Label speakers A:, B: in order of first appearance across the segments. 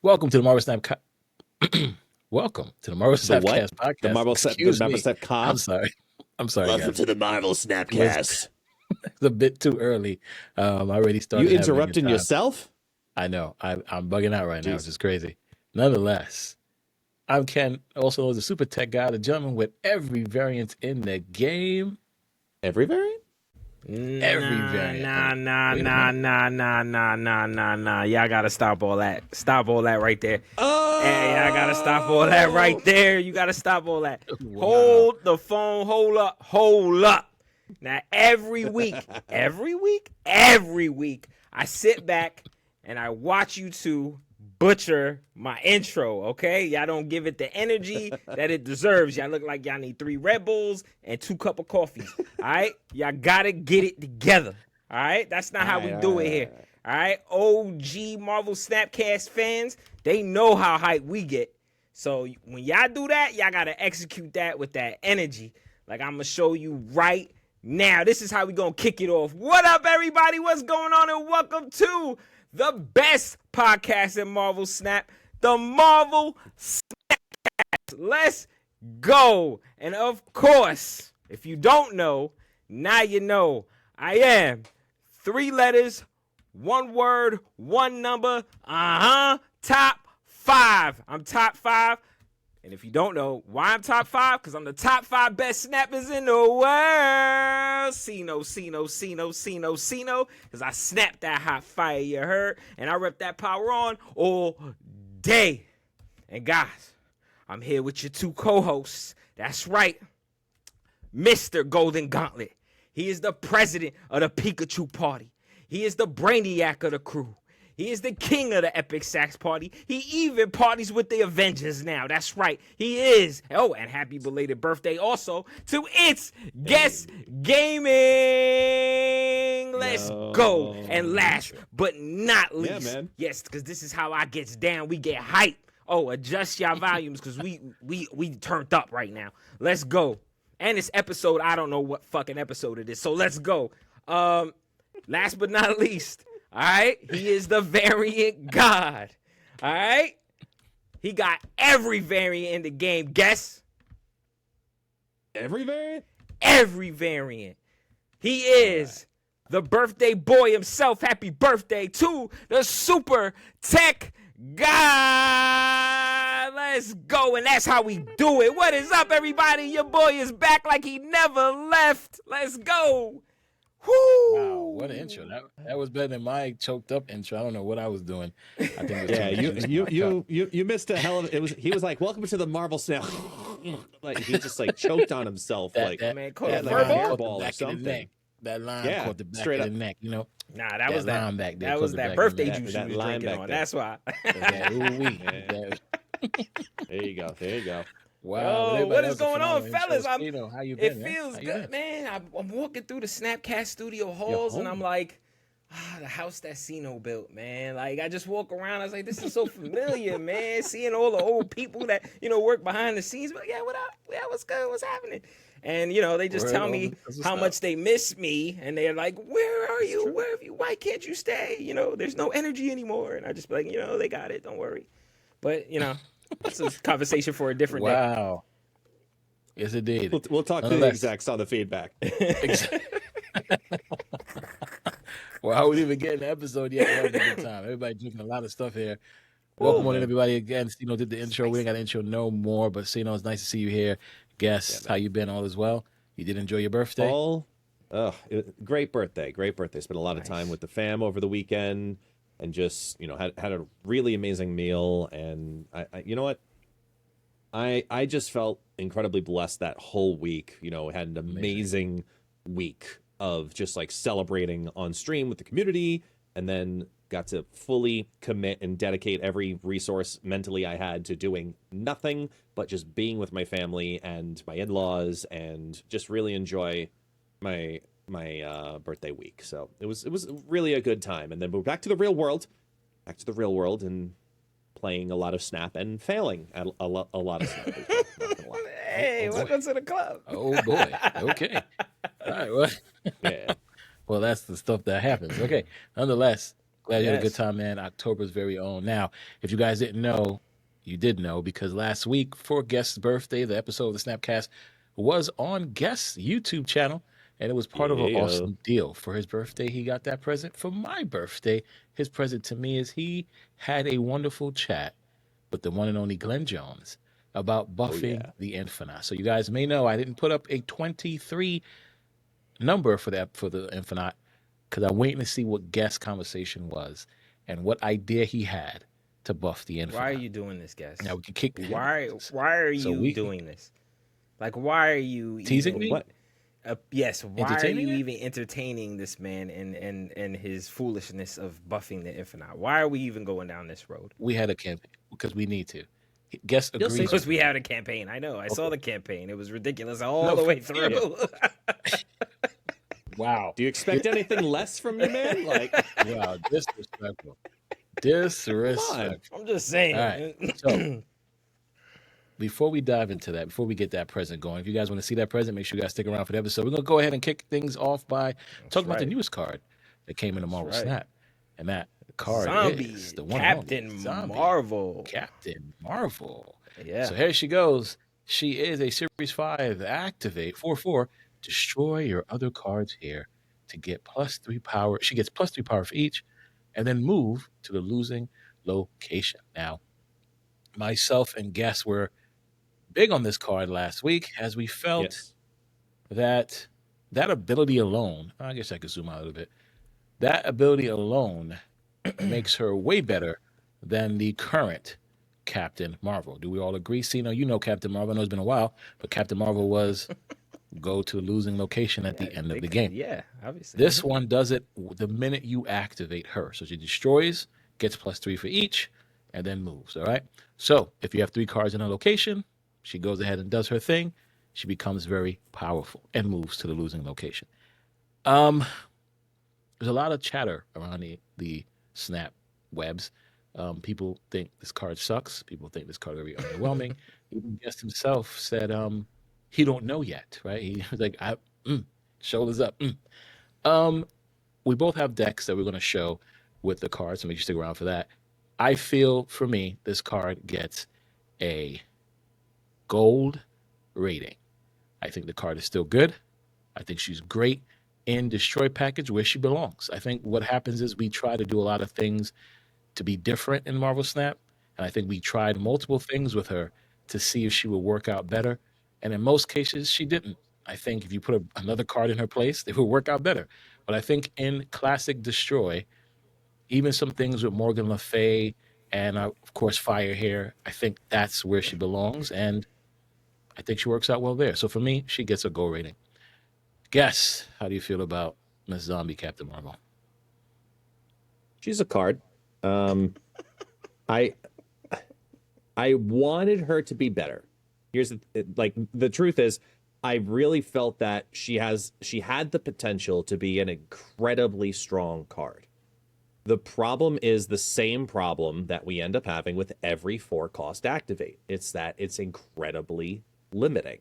A: Welcome to the Marvel Snap. Welcome to the Marvel Snapcast podcast.
B: The Marvel Snap Cast.
A: I'm sorry.
B: Welcome
A: guys.
B: to the Marvel Snapcast.
A: It's a bit too early. I already started.
B: You interrupting yourself?
A: I know. I'm bugging out right now, which is crazy. Nonetheless, I'm Ken, also known as the SuperTechGod, the gentleman with every variant in the game.
B: Every variant?
A: Every variant.
C: Nah. Y'all gotta stop all that. Stop all that right there.
B: Oh!
C: Hey, y'all gotta stop all that right there. You gotta stop all that.
A: Wow.
C: Hold the phone. Hold up. Now, every week, I sit back and I watch you two butcher my intro, okay? Y'all don't give it the energy that it deserves. Y'all look like y'all need 3 Red Bulls and 2 cups of coffee, all right? Y'all gotta get it together, all right? That's not how we do it here, all right? OG Marvel Snapcast fans, they know how hype we get. So when y'all do that, y'all gotta execute that with that energy. Like I'm gonna show you right now. This is how we gonna kick it off. What up, everybody? What's going on? And welcome to the best podcast in Marvel Snap, the Marvel Snapcast. Let's go. And of course, if you don't know, now you know. I am 3 letters, 1 word, 1 number. Top 5. I'm top 5. And if you don't know why I'm top 5, because I'm the top 5 best snappers in the world. Sino. Because I snapped that hot fire, you heard? And I rep that power on all day. And guys, I'm here with your 2 co-hosts. That's right. Mr. Golden Gauntlet. He is the president of the Pikachu party. He is the brainiac of the crew. He is the king of the Epic Sax Party. He even parties with the Avengers now. That's right. He is. Oh, and happy belated birthday also to ItsGuestGaming. Let's go. And last but not least.
B: Yeah, man.
C: Yes, because this is how I gets down. We get hype. Oh, adjust your volumes because we turned up right now. Let's go. And this episode, I don't know what fucking episode it is. So let's go. Last but not least. All right, he is the variant god. All right, he got every variant in the game. Guess
B: Every variant?
C: every variant. He is the birthday boy himself. Happy birthday to the Super Tech God. Let's go, and that's how we do it. What is up, everybody? Your boy is back like he never left. Let's go. Woo.
A: Wow, what an intro. That was better than my choked up intro. I don't know what I was doing. I think it was
B: you missed a hell of it. He was like, welcome to the Marvel Snap. Like he just like choked on himself.
C: Man, caught a
B: fireball or something.
A: That line caught the back
B: straight
A: of
B: up
A: the neck, you know.
C: Nah, that was that.
A: Back there,
C: That was that birthday juice you was drinking on. That's why.
B: There you go.
A: Wow.
C: Oh, what is going on, fellas?
A: How you been?
C: It feels good, man. I'm walking through the Snapcast studio halls, and I'm like, the house that Sino built, man. Like, I just walk around. I was like, this is so familiar, man. Seeing all the old people that, work behind the scenes. But, yeah, what up? Yeah, what's good? What's happening? And, they just tell me how much they miss me. And they're like, where are you? Where have you? Why can't you stay? There's no energy anymore. And I just be like, they got it. Don't worry. But, that's a conversation for a different day.
A: Wow. Yes, it did.
B: We'll talk to the execs on the feedback.
A: Well, I wouldn't even get an episode yet. That was a good time. Everybody drinking a lot of stuff here. Welcome on everybody again. Sino did the intro. We ain't got an intro no more, but Sino, it's nice to see you here. Guess how you been? All is well? You did enjoy your birthday?
B: Great birthday. Spent a lot of time with the fam over the weekend. And just, had a really amazing meal. And I you know what? I just felt incredibly blessed that whole week. Had an amazing week of just like celebrating on stream with the community, and then got to fully commit and dedicate every resource mentally I had to doing nothing but just being with my family and my in-laws, and just really enjoy my birthday week. So it was really a good time. And then we're back to the real world, and playing a lot of Snap and failing at a lot of Snap.
C: Hey, welcome to the club.
A: Oh boy. Okay. All right. Well,
B: Yeah.
A: well, that's the stuff that happens. Okay. Nonetheless, Glad you had a good
C: Yes.
A: time, man. October's very own. Now, if you guys didn't know, you did know because last week for Guest's birthday, the episode of the Snapcast was on Guest's YouTube channel, and it was part of an
B: Yeah.
A: awesome deal. For his birthday, he got that present. For my birthday, his present to me is he had a wonderful chat with the one and only Glenn Jones about buffing
B: yeah.
A: the Infinite. So you guys may know I didn't put up a 23 number for the Infinite because I'm waiting to see what Guest conversation was and what idea he had to buff the Infinite.
C: Why are you doing this, guys?
A: Now we can kick.
C: Why are
A: So
C: you doing this? Like, why are you
A: Teasing
C: even,
A: me?
B: What?
C: Yes. Why are
A: Entertaining
C: you
A: it?
C: even entertaining this man and his foolishness of buffing the Infinite? Why are we even going down this road?
A: We had a campaign because we need to. Guest
B: You'll see.
A: agrees.
C: Because we had a campaign. I know. I saw the campaign. It was ridiculous all
A: No,
C: the way
A: yeah.
C: through.
A: Wow.
B: Do you expect anything less from me, man? Like,
A: Wow. Disrespectful. Disrespectful.
C: I'm just saying.
A: All right. So before we dive into that, before we get that present going, if you guys want to see that present, make sure you guys stick around for the episode. We're going to go ahead and kick things off by talking about the
C: right.
A: newest card that came in the Marvel
C: right.
A: Snap. And that card
C: Zombie,
A: is the one
C: Captain
A: and only Zombie.
C: Marvel.
A: Captain Marvel.
C: Yeah.
A: So here she goes. She is a Series 5 activate 4/4. Destroy your other cards here to get +3 power. She gets +3 power for each, and then move to the losing location. Now, myself and Guess were big on this card last week as we felt
B: yes.
A: that ability alone, I guess I could zoom out a little bit, that ability alone makes her way better than the current Captain Marvel. Do we all agree? Cena, you know Captain Marvel. I know it's been a while, but Captain Marvel was go to the losing location at the end of the game.
C: Yeah, obviously.
A: This one does it the minute you activate her. So she destroys, gets +3 for each, and then moves. All right. So if you have 3 cards in a location, she goes ahead and does her thing. She becomes very powerful and moves to the losing location. There's a lot of chatter around the Snap webs. People think this card sucks. People think this card is very underwhelming. Even Guest himself said he don't know yet, right? He was like, shoulders up. We both have decks that we're going to show with the cards, so make sure you stick around for that. I feel, for me, this card gets a gold rating. I think the card is still good. I think she's great in Destroy package where she belongs. I think what happens is we try to do a lot of things to be different in Marvel Snap, and I think we tried multiple things with her to see if she would work out better, and in most cases, she didn't. I think if you put another card in her place, it would work out better. But I think in Classic Destroy, even some things with Morgan Le Fay and, of course, Fire Hair, I think that's where she belongs, and I think she works out well there. So for me, she gets a gold rating. Guess, how do you feel about Miss Zombie Captain Marvel?
B: She's a card. I wanted her to be better. Here's the truth is, I really felt that she had the potential to be an incredibly strong card. The problem is the same problem that we end up having with every 4-cost activate. It's that it's incredibly limiting.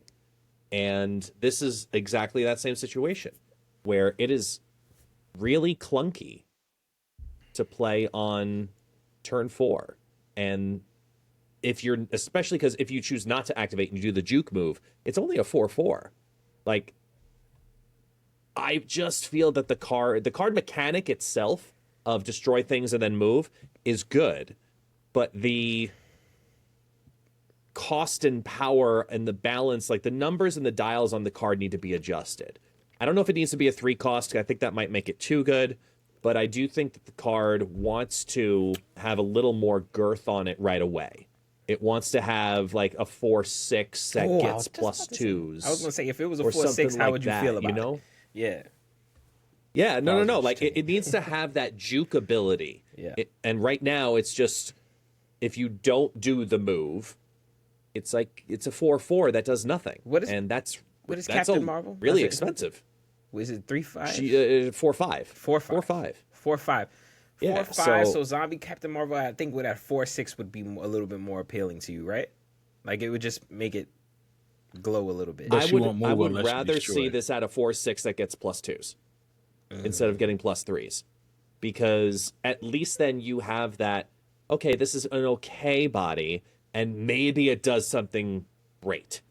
B: And this is exactly that same situation where it is really clunky to play on turn 4. And especially because if you choose not to activate and you do the juke move, it's only a 4/4. Like, I just feel that the card mechanic itself of destroy things and then move is good, but the cost and power and the balance, like the numbers and the dials on the card need to be adjusted. I don't know if it needs to be a 3-cost. I think that might make it too good, but I do think that the card wants to have a little more girth on it right away. It wants to have like a 4/6 that gets +2s.
C: I was gonna say, if it was a
B: or
C: 4/6,
B: something
C: how
B: like
C: would you
B: that,
C: feel about
B: you know?
C: it? Yeah.
B: Yeah, no.
C: was
B: Like it needs to have that juke ability.
C: Yeah.
B: And right now it's just, if you don't do the move, it's like it's a 4/4 that does nothing.
C: What is
B: that's
C: Captain Marvel?
B: Really
C: That's it.
B: expensive.
C: Was it 3/5?
B: She 4/5.
C: 4/5. 4/5.
B: Yeah,
C: 4/5.
B: so-
C: So Zombie Captain Marvel, I think with that 4/6 would be a little bit more appealing to you, right? Like it would just make it glow a little bit.
A: But
B: I
A: she won't move
B: would
A: unless you
B: rather
A: destroy
B: see
A: it.
B: this at a 4/6 that gets +2s instead of getting +3s. because at least then you have that, okay, this is an okay body, and maybe it does something great.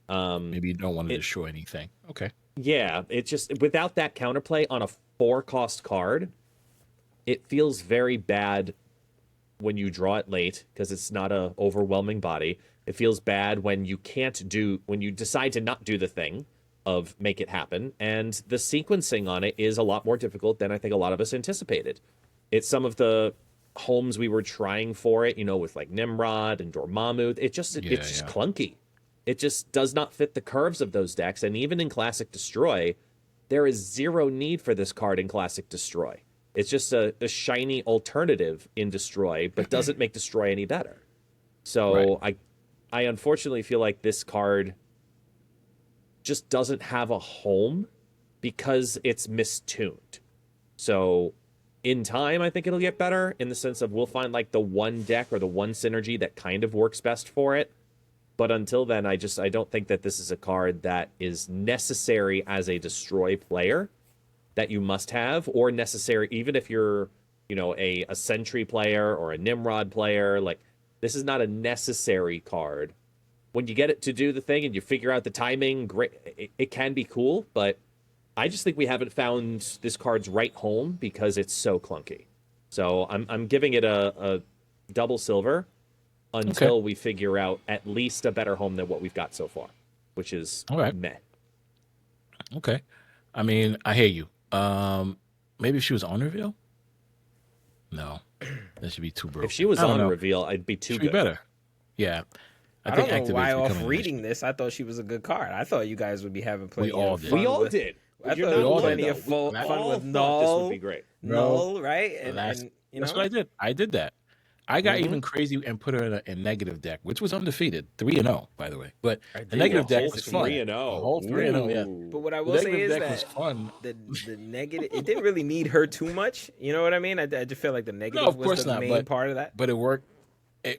A: Maybe you don't want to destroy anything. Okay.
B: Yeah, it's just without that counterplay on a 4-cost card, it feels very bad when you draw it late because it's not a overwhelming body. It feels bad when you decide to not do the thing of make it happen, and the sequencing on it is a lot more difficult than I think a lot of us anticipated. It's some of the homes we were trying for it, with like Nimrod and Dormammu. It's just clunky. It just does not fit the curves of those decks, and even in Classic Destroy, there is zero need for this card in Classic Destroy. It's just a shiny alternative in Destroy, but doesn't make Destroy any better. So I unfortunately feel like this card just doesn't have a home because it's mistuned. So in time, I think it'll get better in the sense of we'll find like the one deck or the one synergy that kind of works best for it. But until then, I don't think that this is a card that is necessary as a Destroy player that you must have, or necessary even if you're, a Sentry player or a Nimrod player. Like, this is not a necessary card. When you get it to do the thing and you figure out the timing, great, it can be cool, but I just think we haven't found this card's right home because it's so clunky. So I'm giving it a double silver until we figure out at least a better home than what we've got so far, which is meh.
A: Okay. I mean, I hear you. Maybe if she was on reveal? No. That should be too broken.
B: If she was on reveal, I'd be too good.
A: Be better. Yeah.
C: I don't know why off reading this, I thought she was a good card. I thought you guys would be having plenty of fun.
B: We all did.
C: I thought we all plenty of fun with Null.
B: This would be great.
C: Null, right? And
A: that's what I did. I did that. I got even crazy and put her in a negative deck, which was undefeated, 3-0, by the way. But the negative deck was fun.
B: 3-0.
A: A whole 3-0, yeah.
C: But what I will say is that was fun. The negative, it didn't really need her too much. You know what I mean? I just feel like the negative was the main part of that.
A: But it worked.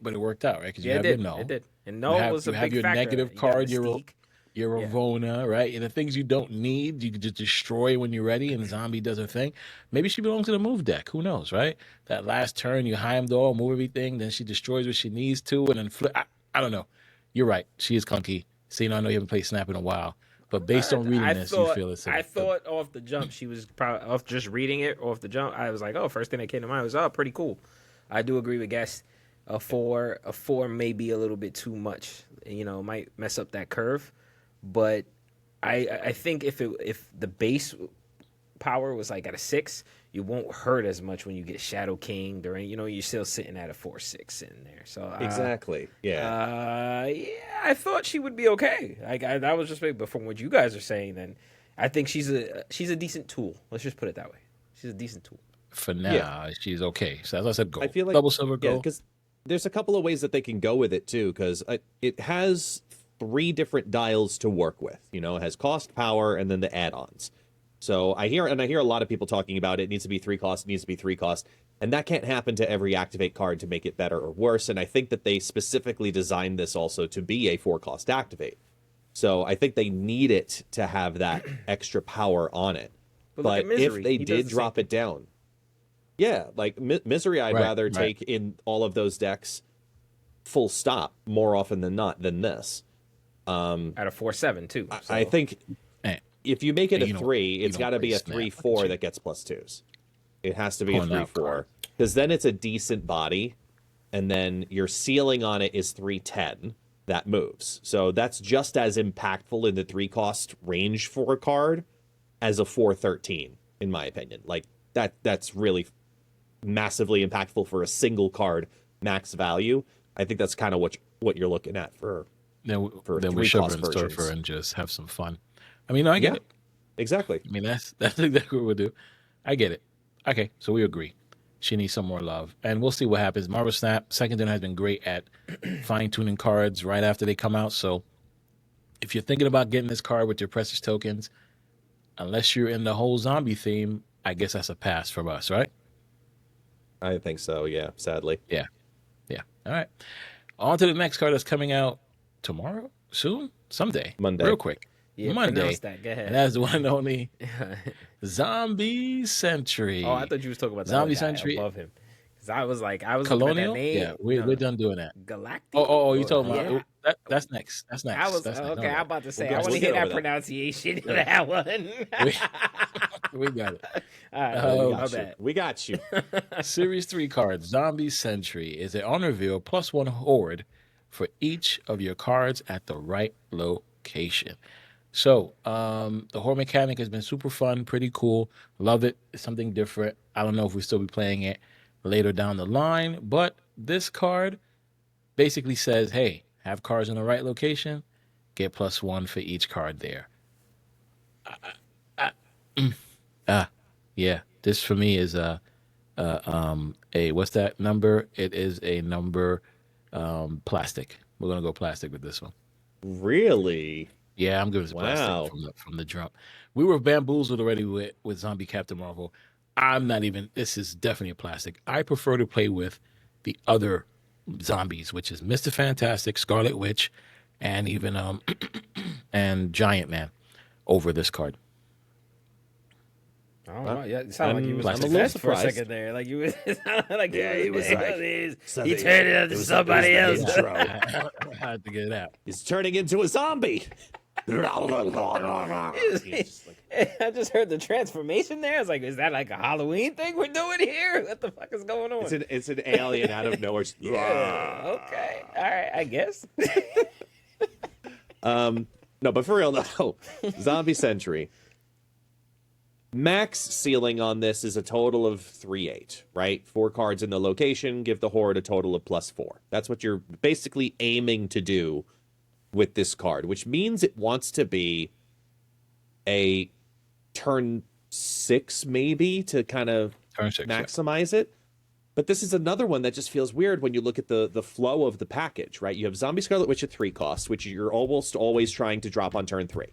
A: But it worked out, right? Because you have your Null.
C: It did. And Null was a big factor.
A: You have your negative card, your Ravona, right? And the things you don't need, you can just destroy when you're ready, and Zombie does her thing. Maybe she belongs to the move deck. Who knows, right? That last turn, you Heimdall, move everything, then she destroys what she needs to, and then flip. I don't know. You're right. She is clunky. See, I know you haven't played Snap in a while, but based on reading you feel it's.
C: I thought off the jump, she was probably off just reading it off the jump. I was like, first thing that came to mind was, pretty cool. I do agree with Guest. A four may be a little bit too much. Might mess up that curve. But I think if the base power was like at a 6, you won't hurt as much when you get Shadow King during. You're still sitting at a 4/6 in there. So
B: exactly, yeah.
C: I thought she would be okay. That was just big. But from what you guys are saying, then I think she's a decent tool. Let's just put it that way. She's a decent tool.
A: For now, she's okay. So as I said, go.
B: I feel like
A: double silver go.
B: Because there's a couple of ways that they can go with it too. Because it has 3 different dials to work with. It has cost, power, and then the add-ons. So I hear a lot of people talking about it needs to be 3 cost, needs to be 3 cost, and that can't happen to every activate card to make it better or worse. And I think that they specifically designed this also to be a 4-cost activate. So I think they need it to have that extra power on it. But if they did drop it down, like Misery, I'd rather take in all of those decks full stop more often than not than this.
C: At a 4/7 too. So.
B: I think if you make it a 3, it's got to be a 3/4 that gets +2s. It has to be a 3/4 because then it's a decent body, and then your ceiling on it is 3/10 that moves. So that's just as impactful in the 3-cost range for a card as a 4/13, in my opinion. Like that's really massively impactful for a single card max value. I think that's kind of what you're looking at for.
A: Then we should surfer and just have some fun. I mean, I get it.
B: Exactly.
A: I mean, that's exactly what we'll do. I get it. Okay, so we agree. She needs some more love. And we'll see what happens. Marvel Snap, second gen has been great at fine-tuning cards right after they come out. So if you're thinking about getting this card with your precious tokens, unless you're in the whole zombie theme, I guess that's a pass from us, right?
B: I think so, yeah, sadly.
A: Yeah. All right. On to the next card that's coming out tomorrow? Soon? Someday.
B: Monday.
A: Real quick.
C: Yeah,
A: Monday.
C: That. Go ahead.
A: And that's the one and only Zombie Sentry.
C: Oh, I thought you was talking about the
A: Zombie
C: other guy
A: Sentry.
C: above him. Because I was looking at
A: Colonial?
C: that name.
A: Yeah, we're done doing that.
C: Galactic?
A: You talking about
C: Yeah.
A: That's next. That's next.
C: I was
A: That's next.
C: okay. I'm about to say
B: We'll
C: I want to
B: get
C: hear
B: over
C: that
B: that.
C: pronunciation of
A: Yeah.
C: that one.
A: We got it.
C: All right, my
B: got you.
C: bad.
B: We got you.
A: Series 3 card, Zombie Sentry, is an on reveal +1 horde for each of your cards at the right location. So, the horde mechanic has been super fun, pretty cool. Love it. It's something different. I don't know if we'll still be playing it later down the line, but this card basically says, hey, have cards in the right location, get +1 for each card there. Yeah, this for me is a what's that number? It is a number plastic. We're gonna go plastic with this one.
B: Really?
A: Yeah, I'm good with
B: Wow.
A: plastic from the jump. We were bamboozled already with Zombie Captain Marvel. I'm not even. This is definitely a plastic. I prefer to play with the other zombies, which is Mr. Fantastic, Scarlet Witch, and even and Giant Man over this card.
C: I don't know. Yeah, it sounded like you was
A: I'm a little
C: possessed for a
B: surprised.
C: second there. Like you was, it sounded like
B: Yeah, he was like,
C: he turned it into somebody else.
A: I had to get it out.
B: He's turning into a zombie.
C: I just heard the transformation there. I was like, is that like a Halloween thing we're doing here? What the fuck is going on?
B: It's an alien out of nowhere.
C: Yeah. Okay. All right. I guess.
B: No, but for real though, Zombie Sentry. Max ceiling on this is a total of 3/8, right? 4 cards in the location give the horde a total of +4. That's what you're basically aiming to do with this card, which means it wants to be a turn 6 maybe to kind of
A: Turn 6, yeah.
B: maximize it. But this is another one that just feels weird when you look at the flow of the package, right? You have Zombie Scarlet Witch at 3 costs, which you're almost always trying to drop on turn 3.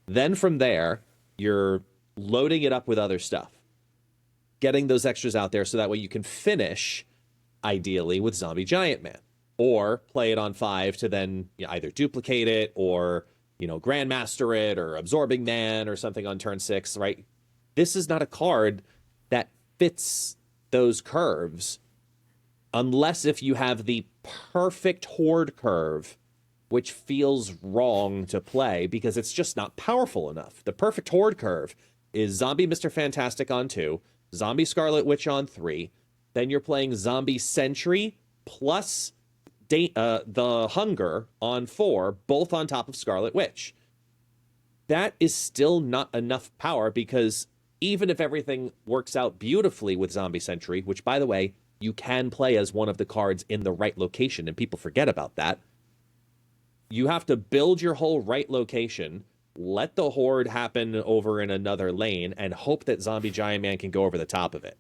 B: Then from there, you're loading it up with other stuff, getting those extras out there so that way you can finish, ideally, with Zombie Giant Man, or play it on 5 to then either duplicate it or Grandmaster it or Absorbing Man or something on turn 6, right? This is not a card that fits those curves unless if you have the perfect horde curve, which feels wrong to play because it's just not powerful enough. The perfect horde curve is Zombie Mr. Fantastic on 2, Zombie Scarlet Witch on 3, then you're playing Zombie Sentry plus the Hunger on 4, both on top of Scarlet Witch. That is still not enough power because even if everything works out beautifully with Zombie Sentry, which, by the way, you can play as one of the cards in the right location, and people forget about that, you have to build your whole right location, let the horde happen over in another lane, and hope that Zombie Giant Man can go over the top of it.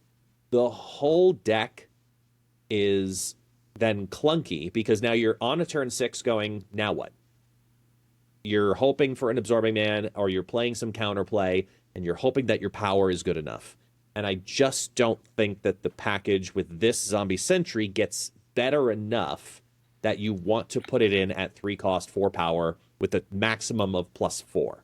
B: The whole deck is then clunky because now you're on a turn 6 going, now what? You're hoping for an Absorbing Man, or you're playing some counterplay, and you're hoping that your power is good enough. And I just don't think that the package with this Zombie Sentry gets better enough that you want to put it in at 3 cost, 4 power, with a maximum of +4.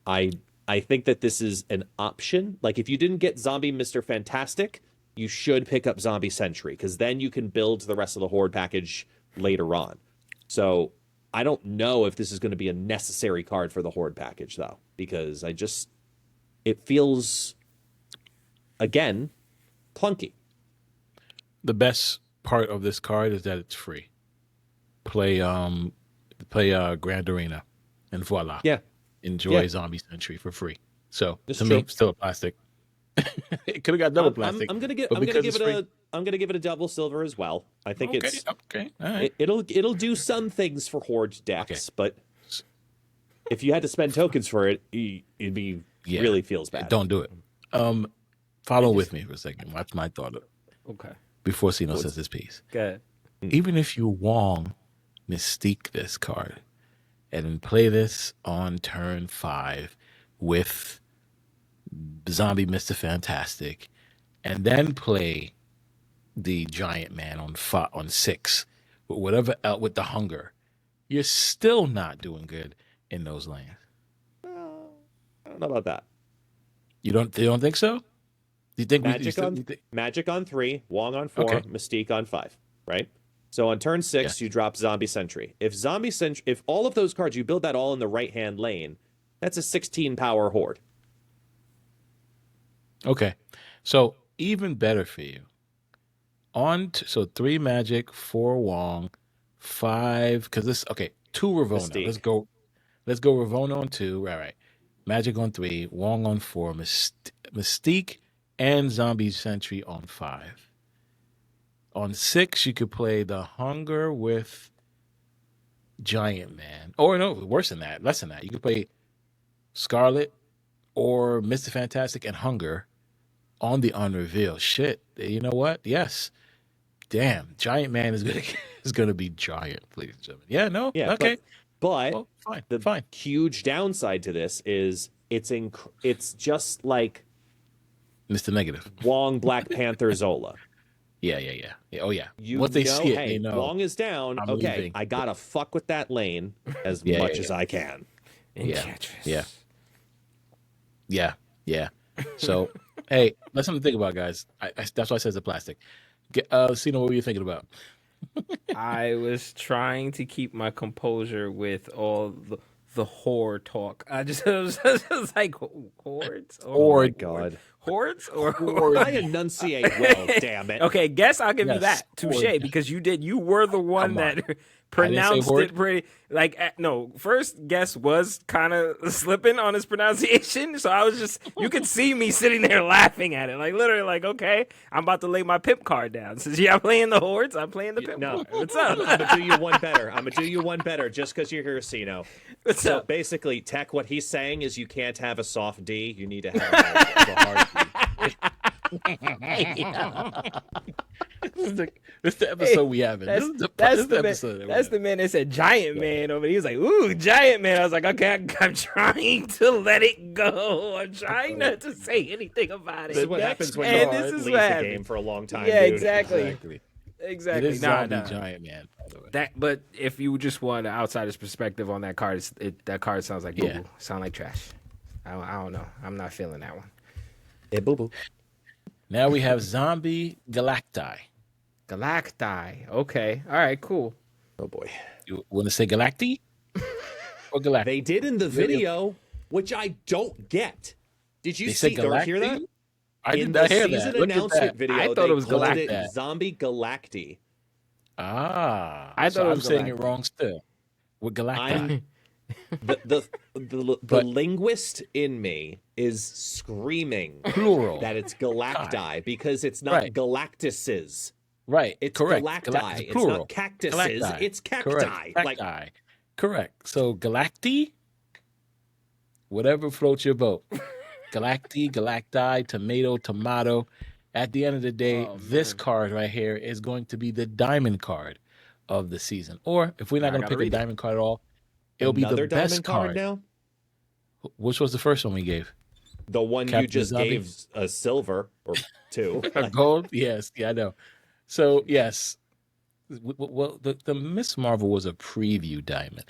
B: I think that this is an option. Like, if you didn't get Zombie Mr. Fantastic, you should pick up Zombie Sentry, because then you can build the rest of the Horde package later on. So I don't know if this is going to be a necessary card for the Horde package, though, because it feels, again, clunky.
A: The best part of this card is that it's free. Play Grand Arena, and voila.
B: Yeah.
A: Enjoy Zombie Sentry for free. So
B: That's
A: to
B: true.
A: me, still a plastic. It could have got double plastic.
B: I'm gonna give it a double silver as well. I think it's
A: okay. All right.
B: it'll do some things for Horde decks, but if you had to spend tokens for it, it'd be really feels bad.
A: Don't do it. Follow with me for a second. Watch my thought
C: Okay.
A: before Sino says his piece.
C: Good.
A: Even if you Wong Mystique this card and then play this on turn 5 with Zombie Mr. Fantastic, and then play the Giant Man on 6 with whatever else with the Hunger, you're still not doing good in those lanes.
B: I don't know about that.
A: You don't think so? Do you think
B: Magic on 3, Wong on 4,
A: Okay.
B: Mystique on 5, right? So on turn 6, you drop Zombie Sentry. If all of those cards, you build that all in the right-hand lane, that's a 16 power horde.
A: Okay. So even better for you. So 3 Magic, 4 Wong, 5, because this, 2 Ravona.
B: Mystique.
A: Let's go Ravona on 2. Right. Magic on 3, Wong on 4, Mystique and Zombie Sentry on 5. On 6, you could play the Hunger with Giant Man. Or no, worse than that, less than that. You could play Scarlet or Mr. Fantastic and Hunger on the unreveal. Shit. You know what? Yes. Damn. Giant Man is gonna be giant, ladies and gentlemen. Yeah, no?
B: Yeah,
A: Okay.
B: But
A: Well, fine.
B: the
A: Fine.
B: huge downside to this is it's just like
A: Mr. Negative.
B: Wong Black Panther Zola.
A: Yeah. Oh yeah.
B: Once
A: they see it,
B: hey,
A: they know.
B: Wong is down.
A: I'm
B: okay,
A: leaving.
B: I gotta fuck with that lane as much as I can.
A: Yeah. So, hey, that's something to think about, guys. That's why I said the plastic. Cino, what were you thinking about?
C: I was trying to keep my composure with all the horde talk. I was like hordes.
B: Oh my god.
C: Hordes or
B: I enunciate well, damn it.
C: Okay, guess I'll give you
A: Yes,
C: that. Touche, because you were the one that pronounced it pretty no, first guess was kind of slipping on his pronunciation, so I was just, you could see me sitting there laughing at it, like literally like, okay, I'm about to lay my pimp card down. Since y'all playing the hordes, I'm playing the pimp card. What's up?
B: I'm gonna do you one better just because you're here, Cino. So basically, Tech, what he's saying is you can't have a soft D, you need to have a hard D.
A: This is the episode we have.
C: That's the man that said Giant Man over there. He was like, ooh, Giant Man. I was like, okay, I'm trying to let it go. I'm trying not to say anything about it.
B: This is what happens when you leave the game for a long time.
C: Yeah,
B: dude.
C: exactly.
A: It is Zombie Giant Man, by the way.
C: But if you just want an outsider's perspective on that card, that card sounds like boo-boo. Sound like trash. I don't know. I'm not feeling that one.
B: Yeah, boo-boo.
A: Now we have Zombie Galacti.
C: Galacti. Okay. All right, cool.
B: Oh boy.
A: You want to say Galacti? Or Galacti?
B: They did in the video, which I don't get. Did you
A: They
B: hear that?
A: I
B: In
A: did not
B: the
A: hear
B: season
A: that. Look at
B: announcement
A: that.
B: video,
C: I thought
B: they
C: it was
B: called
C: Galacti.
B: Zombie Galacti.
A: I thought I'm saying it wrong still. With Galacti.
B: The linguist in me is screaming
A: Plural.
B: that it's Galacti because it's not Galactuses.
A: Right.
B: It's
A: correct.
B: Galacti. It's
A: plural.
B: not cactuses.
A: Galacti.
B: It's cacti.
A: Correct.
B: Like
A: Cacti. Correct. So Galacti, whatever floats your boat. Galacti, Galacti, tomato. At the end of the day, this card right here is going to be the diamond card of the season. Or if we're not going to pick a diamond card at all, it'll be the best card
B: now.
A: Which was the first one we gave?
B: The one
A: Captain
B: you just
A: Zombie?
B: gave a silver or two.
A: A gold? Yes. Yeah, I know. So, yes. Well, the Miss Marvel was a preview diamond.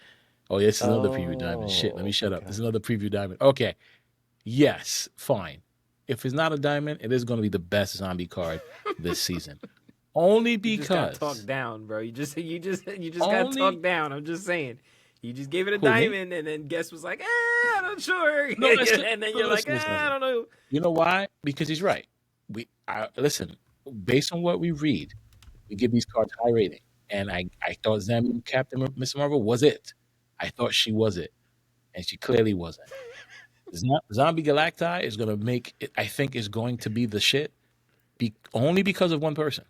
A: Oh, yes, it's another preview diamond. Shit, let me shut up. There's another preview diamond. Okay. Yes, fine. If it's not a diamond, it is going to be the best zombie card this season. Only because
C: you just got talk down, bro. You just got talk down. I'm just saying. You just gave it a diamond, and then guest was like, I'm not sure.
A: No,
C: and then you're like, I don't know.
A: You know why? Because he's right. Listen, based on what we read, we give these cards high rating. And I thought Zombie Captain Miss Marvel was it. I thought she was it. And she clearly wasn't. Zombie Galacti is going to make it, I think, is going to be the shit only because of one person.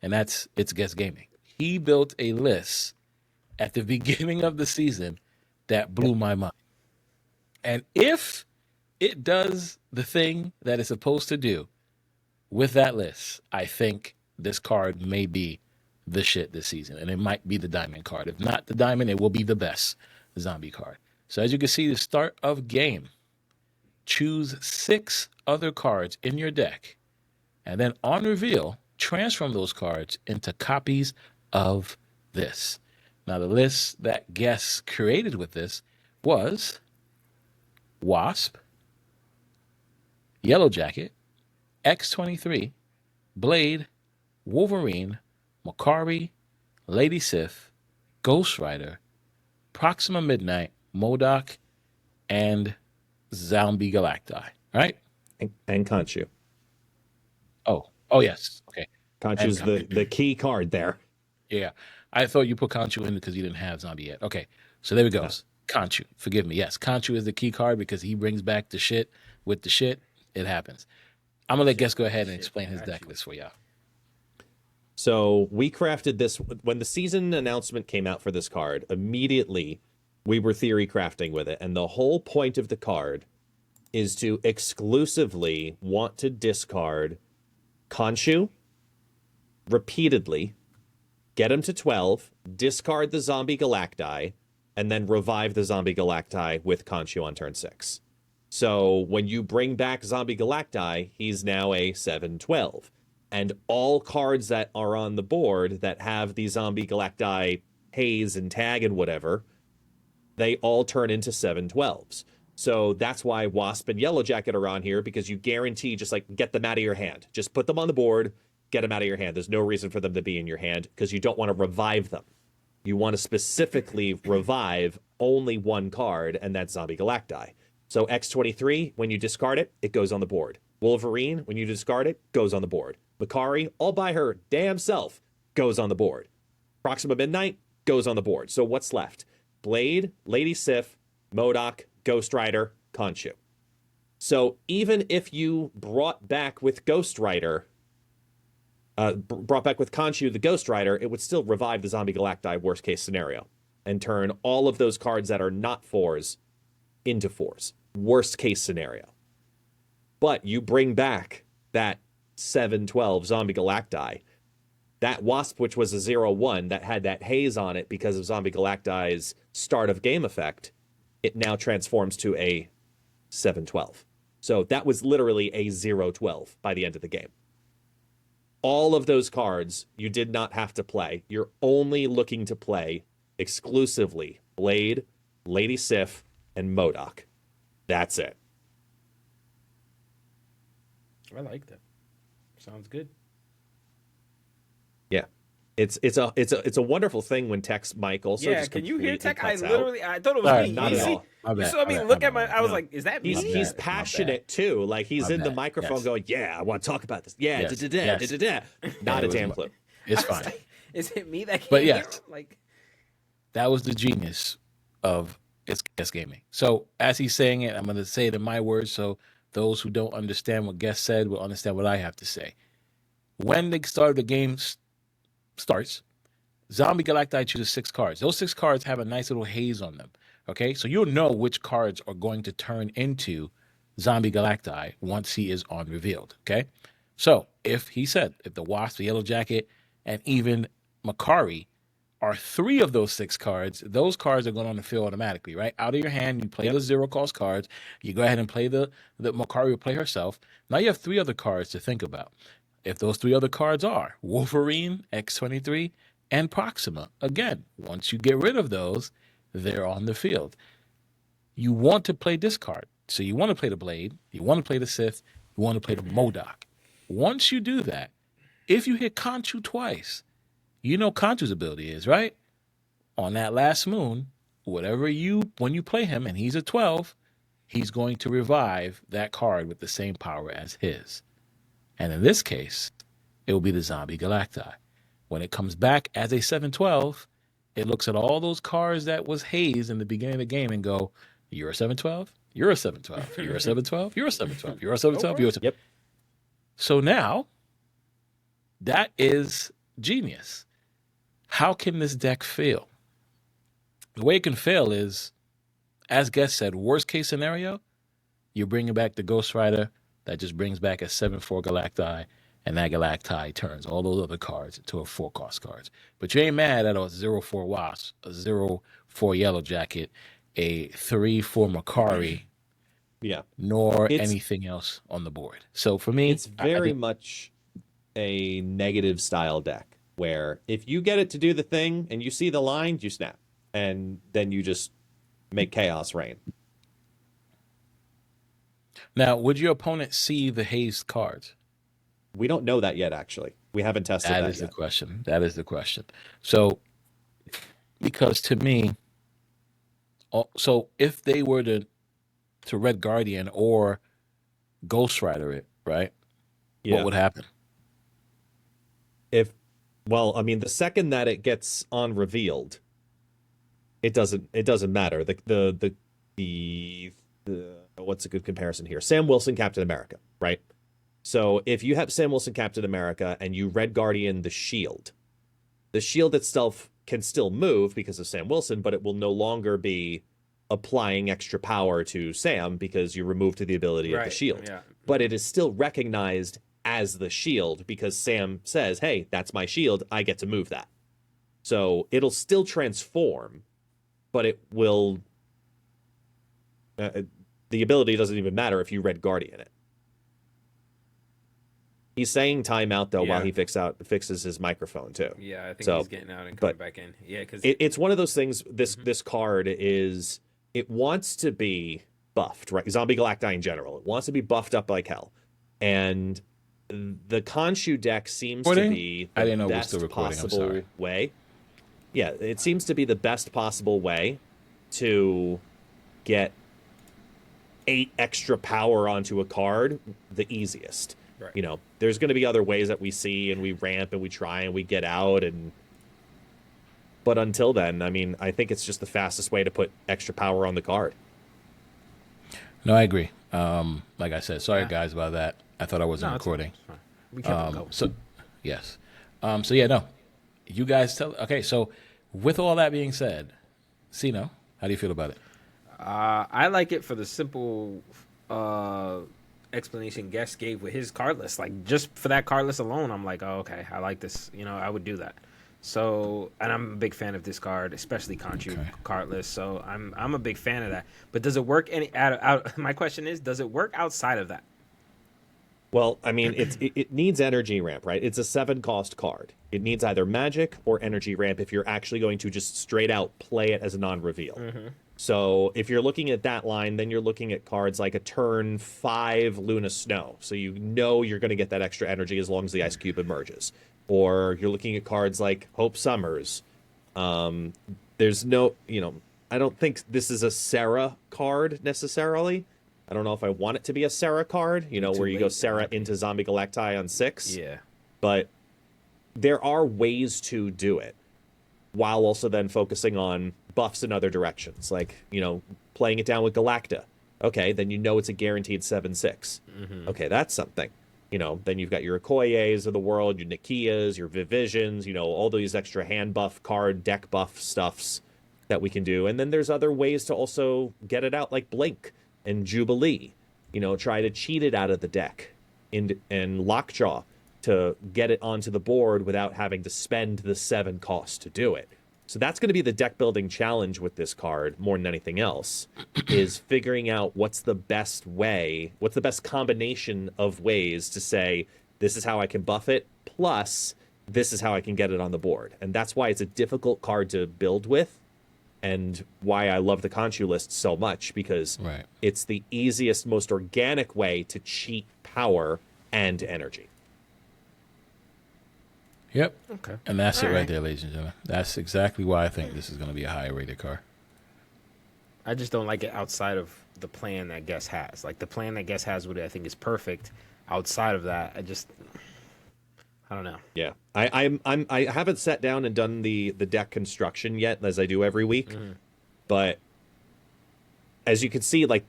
A: And that's ItsGuestGaming. He built a list at the beginning of the season that blew my mind. And if it does the thing that it's supposed to do with that list, I think this card may be the shit this season. And it might be the diamond card. If not the diamond, it will be the best zombie card. So as you can see, the start of game, choose 6 other cards in your deck. And then on reveal, transform those cards into copies of this. Now, the list that guests created with this was Wasp, Yellow Jacket, X23, Blade, Wolverine, Makari, Lady Sif, Ghost Rider, Proxima Midnight, MODOK, and Zombie Galacti. Right?
B: And Khonshu.
A: Oh yes. Okay.
B: Khonshu's the key card there.
A: Yeah. I thought you put Khonshu in because you didn't have Zombie yet. Okay. So there we go.
B: No.
A: Khonshu. Forgive me. Yes. Khonshu is the key card because he brings back the shit with the shit. It happens. I'm going to let Guest go ahead and explain his deck list for y'all.
B: So we crafted this when the season announcement came out for this card. Immediately, we were theory crafting with it. And the whole point of the card is to exclusively want to discard Khonshu repeatedly, get him to 12, discard the Zombie Galacti, and then revive the Zombie Galacti with Khonshu on turn 6. So when you bring back Zombie Galacti, he's now a 7/12. And all cards that are on the board that have the Zombie Galacti haze and tag and whatever, they all turn into 7/12s. So that's why Wasp and Yellow Jacket are on here, because you guarantee just like get them out of your hand. Just put them on the board, get them out of your hand. There's no reason for them to be in your hand because you don't want to revive them. You want to specifically revive only one card, and that's Zombie Galacti. So X23, when you discard it, it goes on the board. Wolverine, when you discard it, goes on the board. Makari, all by her damn self, goes on the board. Proxima Midnight goes on the board. So what's left? Blade, Lady Sif, MODOK, Ghost Rider, Khonshu. So even if you brought back with Ghost Rider, brought back with Khonshu the Ghost Rider, it would still revive the Zombie Galacti worst case scenario and turn all of those cards that are not 4s into 4s. Worst case scenario. But you bring back that 7/12 Zombie Galacti, that Wasp, which was a 0/1 that had that haze on it because of Zombie Galacti's start of game effect, it now transforms to a 7/12. So that was literally a 0/12 by the end of the game. All of those cards you did not have to play. You're only looking to play exclusively Blade, Lady Sif, and MODOK. That's it.
C: I like that. Sounds good.
B: Yeah. It's a wonderful thing when Tech's mic also
C: Yeah,
B: just
C: can you hear
B: completely
C: Tech? I
B: cuts out.
C: I thought it was
A: Sorry,
C: me.
B: not
C: You
B: at
C: see-
B: all.
A: My
C: You
A: bad,
C: saw me
A: my bad,
C: look
A: my
C: at my.
A: bad.
C: I was
B: No.
C: like, "Is that me?"
B: He's
A: bad,
B: passionate too. Like he's
A: My
B: in the
A: bad,
B: microphone
A: yes.
B: going, "Yeah, I want to talk about this. Yeah,
A: Yes,
B: da-da-da,
A: yes.
B: da-da-da." Not
A: It
B: a
A: was
B: damn
A: my-
B: clue.
A: It's
C: I was
A: fine.
C: like, is it me that can't
A: But
C: hear
A: yes.
C: him? Like,
A: That was the genius of Guest Gaming. So as he's saying it, I'm going to say it in my words so those who don't understand what Guest said will understand what I have to say. When the start of the game starts, Zombie Galacti chooses 6 cards. Those 6 cards have a nice little haze on them. Okay, so you'll know which cards are going to turn into Zombie Galacti once he is on revealed. Okay, so if the Wasp, the Yellow Jacket, and even Makari are 3 of those 6 cards, those cards are going on the field automatically, right? Out of your hand, you play the 0 cost cards. You go ahead and play the Makari will play herself. Now you have 3 other cards to think about. If those 3 other cards are Wolverine, X23, and Proxima, again, once you get rid of those, they're on the field. You want to play this card. So you want to play the Blade, you want to play the Sith, you want to play the MODOK. Once you do that, if you hit Khonshu twice, you know Khonshu's ability is, right? On that last moon, when you play him and he's a 12, he's going to revive that card with the same power as his. And in this case, it will be the Zombie Galacti. When it comes back as a 7/12, it looks at all those cards that was hazed in the beginning of the game and go, you're a 7/12, you're a 7/12, you're a 7/12, you're a 7/12, you're a 7/12, you're a 7/12.
B: Yep.
A: So now, that is genius. How can this deck fail? The way it can fail is, as Guest said, worst case scenario, you're bringing back the Ghost Rider that just brings back a 7/4 Galacti, and that Galacti turns all those other cards into a 4 cost cards. But you ain't mad at a 0/4 Wasp, a 0/4 Yellow Jacket, a 3/4 Makari,
B: Yeah.
A: nor
B: It's-
A: anything else on the board. So for me,
B: It's very much a negative style deck where if you get it to do the thing and you see the line, you snap. And then you just make chaos reign.
A: Now, would your opponent see the haze cards?
B: We don't know that yet, actually. We haven't tested that
A: That is
B: yet.
A: the question. That is the question. So, because to me, so if they were to Red Guardian or Ghost Rider it, right?
B: Yeah.
A: What would happen?
B: Well, I mean, the second that it gets on revealed, it doesn't matter. The what's a good comparison here? Sam Wilson, Captain America, right? So if you have Sam Wilson, Captain America, and you Red Guardian the shield itself can still move because of Sam Wilson, but it will no longer be applying extra power to Sam because you removed the ability of the shield.
C: Yeah.
B: But it is still recognized as the shield because Sam says, hey, that's my shield. I get to move that. So it'll still transform, but it will... the ability doesn't even matter if you Red Guardian it. He's saying timeout, though, while he fixes his microphone, too.
C: Yeah, I think he's getting out and coming back in. Yeah, because
B: it's one of those things, this card is... It wants to be buffed, right? Zombie Galacti in general. It wants to be buffed up like hell. And the Khonshu deck seems to be the best possible way. Yeah, it seems to be the best possible way to get 8 extra power onto a card the easiest.
C: Right.
B: You know, there's going to be other ways that we see and we ramp and we try and we get out but until then, I mean, I think it's just the fastest way to put extra power on the card.
A: No, I agree. Like I said, sorry guys about that. I thought I wasn't recording.
C: We kept it going.
A: So yes. So yeah, no. You guys tell. Okay, so with all that being said, Sino, how do you feel about it?
C: I like it for the simple explanation Guest gave with his card list. Like, just for that card list alone, I'm like, oh, okay, I like this. You know, I would do that. So, and I'm a big fan of this card, especially Khonshu card list. So I'm a big fan of that. But does it work my question is, does it work outside of that?
B: Well, I mean, it needs energy ramp, right? It's a 7-cost card. It needs either magic or energy ramp if you're actually going to just straight out play it as a non-reveal. Mm-hmm. So if you're looking at that line, then you're looking at cards like a turn 5 Luna Snow. So you know you're going to get that extra energy as long as the Ice Cube emerges. Or you're looking at cards like Hope Summers. There's no, I don't think this is a Sarah card necessarily. I don't know if I want it to be a Sarah card, where you go Sarah into Zombie Galacti on 6.
C: Yeah.
B: But there are ways to do it while also then focusing on buffs in other directions. Like, playing it down with Galacta. Okay, then it's a guaranteed 7/6. Mm-hmm. Okay, that's something. Then you've got your Okoyes of the world, your Nikias, your Vivisions, all these extra hand buff card, deck buff stuffs that we can do. And then there's other ways to also get it out, like Blink and Jubilee. Try to cheat it out of the deck and Lockjaw to get it onto the board without having to spend the 7 cost to do it. So that's going to be the deck building challenge with this card more than anything else, is figuring out what's the best combination of ways to say, this is how I can buff it, plus this is how I can get it on the board. And that's why it's a difficult card to build with, and why I love the Khonshu list so much, because it's the easiest, most organic way to cheat power and energy.
A: Yep. Okay. And that's it right there, ladies and gentlemen. That's exactly why I think this is going to be a higher rated car.
C: I just don't like it outside of the plan that Guest has. Like, the plan that Guest has with it, I think is perfect. Outside of that, I don't know.
B: Yeah. I haven't sat down and done the deck construction yet, as I do every week. Mm-hmm. But as you can see, like,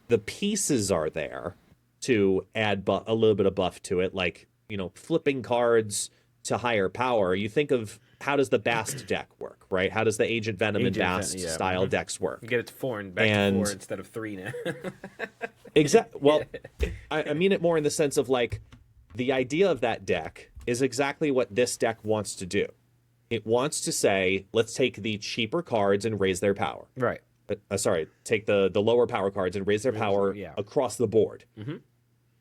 B: the pieces are there to add a little bit of buff to it, like, flipping cards to higher power. You think of, how does the Bast deck work, right? How does the Agent Venom and Bast style decks work?
C: You get it to 4 and back to 4 instead of 3 now.
B: Exactly. Well, I mean it more in the sense of, like, the idea of that deck is exactly what this deck wants to do. It wants to say, let's take the cheaper cards and raise their power.
C: Right.
B: Take the lower power cards and raise their power across the board. Mm-hmm.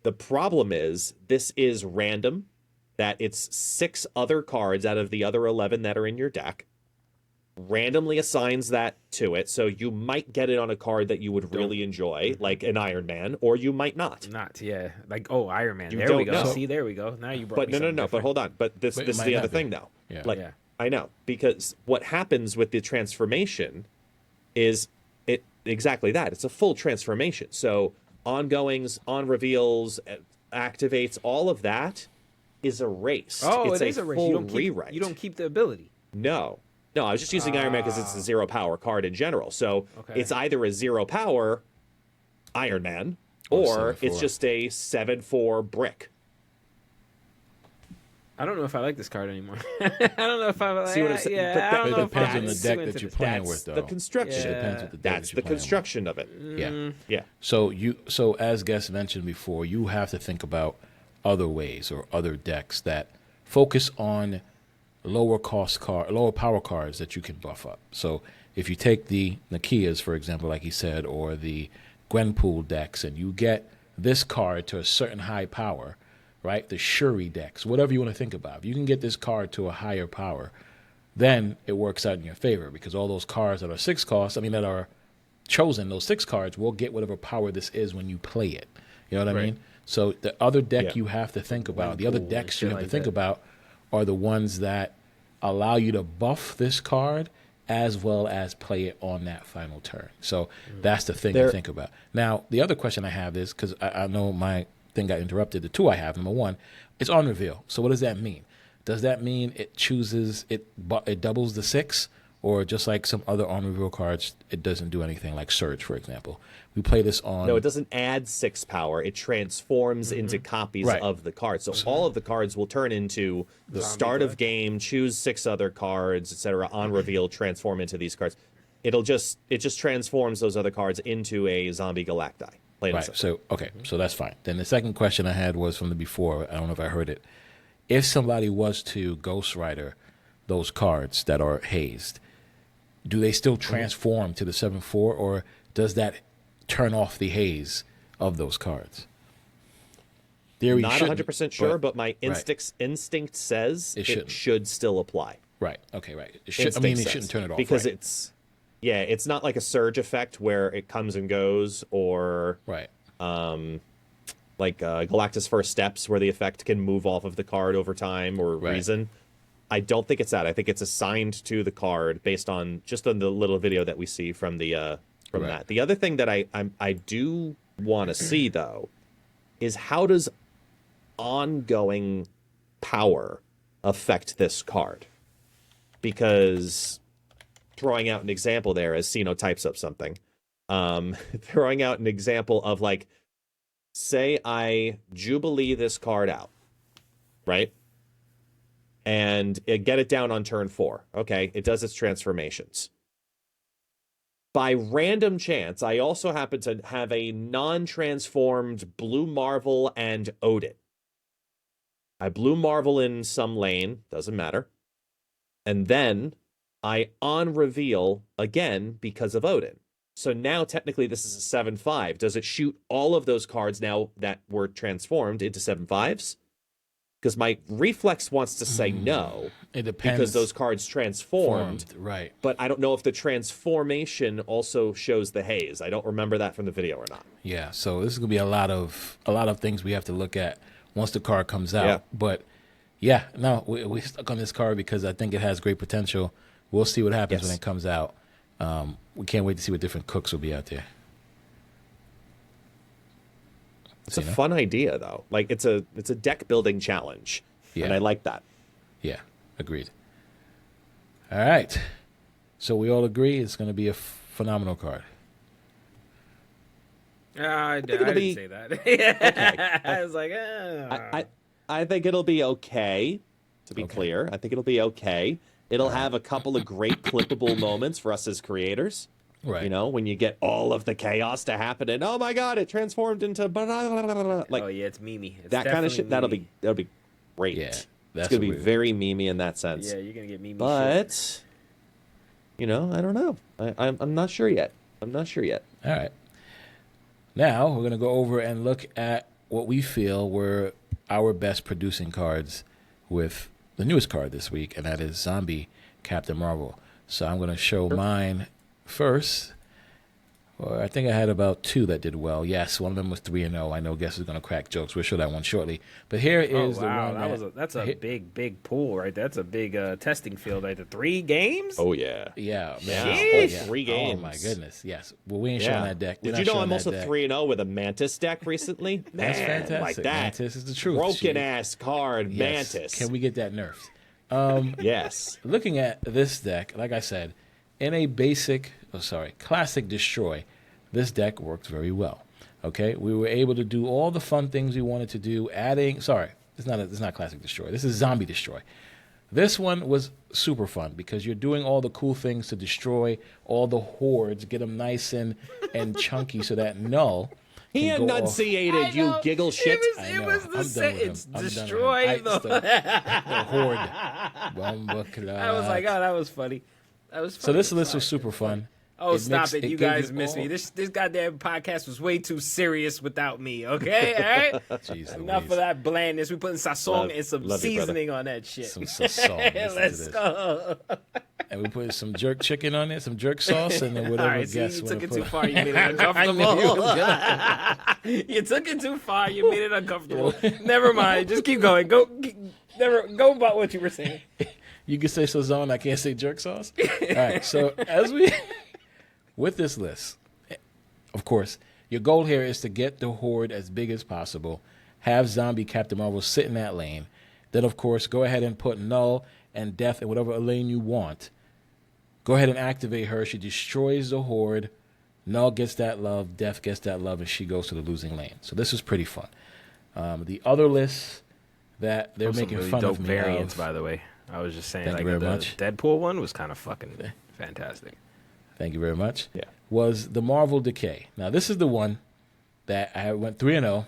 B: The problem is, this is random, that it's 6 other cards out of the other 11 that are in your deck, randomly assigns that to it. So you might get it on a card that you would really enjoy, like an Iron Man, or you might not.
C: Like, oh, Iron Man.
B: You
C: there we
B: don't
C: go.
B: know.
C: See, there we go. Now you brought
B: But
C: me something
B: no. But
C: different.
B: hold on. But this
A: But it
B: is
A: might
B: the
A: not
B: other
A: be.
B: thing, though.
A: Yeah.
B: Like,
C: Yeah.
B: I know, because what happens with the transformation is it exactly that. It's a full transformation. So ongoings, on reveals, activates, all of that is erased.
C: Oh,
B: it's
C: it is a race. You
B: full
C: don't keep,
B: rewrite.
C: You don't keep the ability.
B: No, I was just using Iron Man because it's a 0 power card in general. So it's either a 0 power Iron Man or it's
A: 7/4.
B: just a 7/4 brick.
C: I don't know if I like this card anymore. I don't know if I like.
B: See what I'm saying?
C: Yeah,
B: But
C: I don't
A: It
C: know if
A: depends
C: I'm
A: on the
C: too
A: deck
C: into
A: that you're
C: this.
A: playing
B: That's
A: with, though.
B: the construction.
C: Yeah.
A: Depends with the deck
B: That's
A: that
B: the
A: you're playing with.
B: construction of it.
A: Yeah.
B: Yeah.
A: So as guests mentioned before, you have to think about other ways or other decks that focus on lower power cards that you can buff up. So if you take the Nakias, for example, like he said, or the Gwenpool decks, and you get this card to a certain high power, right? The Shuri decks, whatever you want to think about. If you can get this card to a higher power, then it works out in your favor because all those cards that are 6 costs, that are chosen, those 6 cards will get whatever power this is when you play it. You know what I mean? So the other deck you have to think about, the other
C: Gwenpool
A: decks
C: and
A: you have
C: shit
A: to think
C: like that.
A: about are the ones that allow you to buff this card as well as play it on that final turn. So that's the thing to think about. Now, the other question I have is, because I know my thing got interrupted, the 2 I have, number 1, it's on reveal. So what does that mean? Does that mean it doubles the 6? Or just like some other on reveal cards, it doesn't do anything, like Surge, for example. We play this on...
B: No, it doesn't add 6 power. It transforms into copies of the cards. So all of the cards will turn into the start of game, choose 6 other cards, etc. On reveal, transform into these cards. It just transforms those other cards into a zombie Galacti.
A: Right. So that's fine. Then the second question I had was from the before. I don't know if I heard it. If somebody was to Ghost Rider those cards that are hazed, do they still transform to the 7/4, or does that turn off the haze of those cards?
B: Not 100% sure, but my instinct says it should still apply.
A: Right. Okay. Right. It shouldn't turn it off
B: because it's not like a surge effect where it comes and goes, or like Galactus First Steps, where the effect can move off of the card over time or reason. I don't think it's that. I think it's assigned to the card based on the little video that we see from the that. The other thing that I do want to see, though, is how does ongoing power affect this card? Because throwing out an example there, as Sino types up something, throwing out an example of, like, say I Jubilee this card out, right? And get it down on turn 4. Okay, it does its transformations. By random chance, I also happen to have a non-transformed Blue Marvel and Odin. I Blue Marvel in some lane, doesn't matter. And then I on-reveal again because of Odin. So now technically this is a 7/5. Does it shoot all of those cards now that were transformed into 7/5s? Because my reflex wants to say no.
A: It depends.
B: Because those cards transformed.
A: Right.
B: But I don't know if the transformation also shows the haze. I don't remember that from the video or not.
A: Yeah, so this is going to be a lot of things we have to look at once the card comes out.
B: Yeah.
A: But, we're stuck on this card because I think it has great potential. We'll see what happens when it comes out. We can't wait to see what different cooks will be out there.
B: It's a fun idea, though. Like, it's a deck building challenge, and I like that.
A: Yeah, agreed. All right, so we all agree it's going to be a phenomenal card.
C: I didn't say that. Okay. I was like,
B: I think it'll be okay. To be clear, I think it'll be okay. It'll have a couple of great clippable moments for us as creators.
A: Right.
B: You know, when you get all of the chaos to happen, and oh my god, it transformed into like,
C: oh yeah, it's memey. It's
B: that kind of shit. That'll be great.
A: Yeah,
B: it's gonna be very memey in that sense.
C: Yeah, you're gonna get memey.
B: But I don't know. I'm not sure yet. All
A: right. Now we're gonna go over and look at what we feel were our best producing cards with the newest card this week, and that is Zombie Captain Marvel. So I'm going to show mine first. Or I think I had about 2 that did well. Yes, one of them was 3-0. I know Guess is going to crack jokes. We'll show that one shortly. But here is the one
C: that's a big pool, right? That's a big testing field, right? The 3 games?
B: Oh, yeah.
A: Yeah, man.
C: Sheesh.
B: 3 games.
A: Oh, my goodness. Yes. Well, we ain't showing that deck.
B: Did you know I'm also 3-0 with a Mantis deck recently?
A: That's fantastic.
B: Like that.
A: Mantis is the truth.
B: Broken-ass card,
A: Yes.
B: Mantis.
A: Can we get that nerfed?
B: Yes.
A: Looking at this deck, like I said, in a classic destroy, this deck works very well. Okay, we were able to do all the fun things we wanted to do. It's not classic destroy. This is zombie destroy. This one was super fun because you're doing all the cool things to destroy all the hordes, get them nice and chunky so that null.
B: He enunciated, you giggle shit.
C: It was the sentence. Destroy the
A: horde.
C: I was like, oh, that was funny.
A: So this list was super fun.
C: Oh, stop it. You guys missed me. This goddamn podcast was way too serious without me, okay? All right?
A: Jeez,
C: Enough of that blandness. We putting sazon and some seasoning on that shit.
A: Some sazon.
C: Let's go.
A: And we put some jerk chicken on it, some jerk sauce, and then whatever.
C: All right,
A: Guess
C: you took it too far. You made it uncomfortable. You took it too far. You made it uncomfortable. Never mind. Just keep going. Go about what you were saying.
A: You can say sazon. I can't say jerk sauce. All right. So with this list, of course, your goal here is to get the horde as big as possible, have zombie Captain Marvel sit in that lane. Then, of course, go ahead and put null and death in whatever lane you want. Go ahead and activate her. She destroys the horde. Null gets that love. Death gets that love, and she goes to the losing lane. So this is pretty fun. The other lists that they're making
C: really
A: fun
C: dope
A: of me
C: variants,
A: of,
C: by the way. I was just saying,
A: Thank
C: like
A: you very
C: the
A: much.
C: Deadpool one was kind of fucking fantastic.
A: Thank you very much.
B: Yeah.
A: Was the Marvel Decay. Now, this is the one that I went 3-0,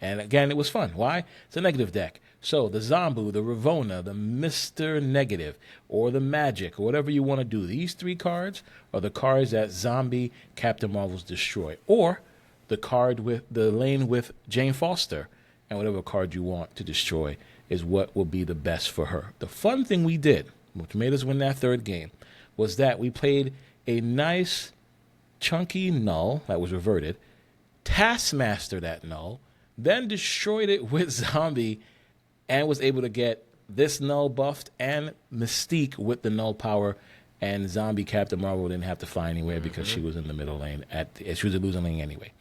A: and again, it was fun. Why? It's a negative deck. So the Zombu, the Ravona, the Mr. Negative, or the Magic, or whatever you want to do, these 3 cards are the cards that zombie Captain Marvels destroy. Or the card with the lane with Jane Foster, and whatever card you want to destroy is what will be the best for her. The fun thing we did, which made us win that 3rd game, was that we played a nice chunky null that was reverted, Taskmaster that null, then destroyed it with zombie, and was able to get this null buffed and Mystique with the null power, and zombie Captain Marvel didn't have to fly anywhere because she was in the middle lane. She was a losing lane anyway.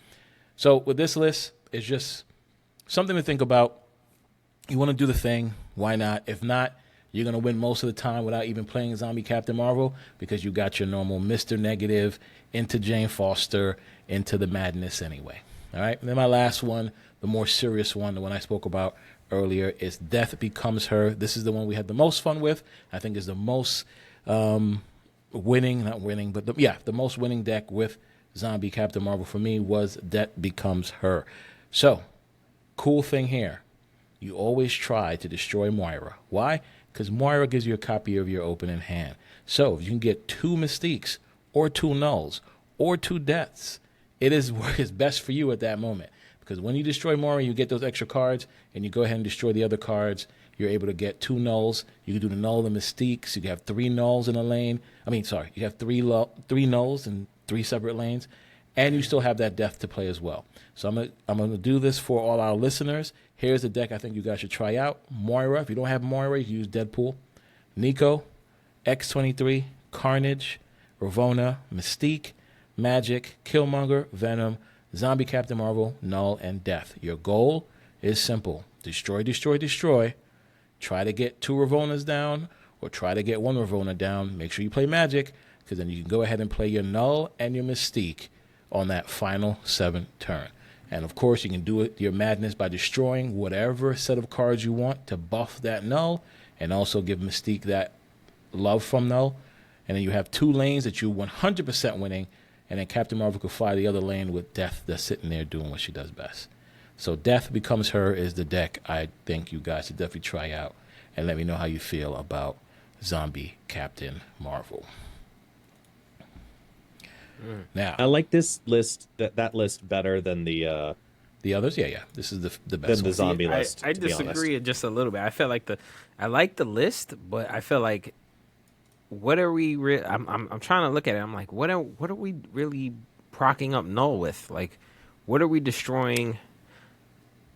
A: So with this list, it's just something to think about. You want to do the thing, why not? If not, you're going to win most of the time without even playing zombie Captain Marvel because you got your normal Mr. Negative into Jane Foster, into the madness anyway. All right? And then my last one, the more serious one, the one I spoke about earlier, is Death Becomes Her. This is the one we had the most fun with. I think is the most the most winning deck with zombie Captain Marvel for me was Death Becomes Her. So, cool thing here. You always try to destroy Moira. Why? Because Moira gives you a copy of your opening hand. So if you can get 2 Mystiques or 2 Nulls or 2 Deaths, it is what is best for you at that moment. Because when you destroy Moira, you get those extra cards, and you go ahead and destroy the other cards, you're able to get 2 Nulls. You can do the Null and Mystiques. You can have 3 Nulls in a lane. You have 3 Nulls in 3 separate lanes. And you still have that Death to play as well. So I'm gonna do this for all our listeners. Here's the deck I think you guys should try out. Moira. If you don't have Moira, you can use Deadpool. Nico, X-23, Carnage, Ravona, Mystique, Magic, Killmonger, Venom, Zombie Captain Marvel, Null, and Death. Your goal is simple. Destroy, destroy, destroy. Try to get 2 Ravonas down or try to get 1 Ravona down. Make sure you play Magic because then you can go ahead and play your Null and your Mystique on that final 7th turn. And of course, you can do it your madness by destroying whatever set of cards you want to buff that Null and also give Mystique that love from Null. And then you have 2 lanes that you're 100% winning, and then Captain Marvel could fly the other lane with Death that's sitting there doing what she does best. So Death Becomes Her is the deck I think you guys should definitely try out, and let me know how you feel about Zombie Captain Marvel. Now,
B: I like this list, that list better than the
A: others. Yeah. This is the best.
B: Than the
A: one.
B: zombie list.
C: I disagree just a little bit. I feel like I like the list, but I feel like what are we? I'm trying to look at it. I'm like, what are we really procking up null with? Like, what are we destroying?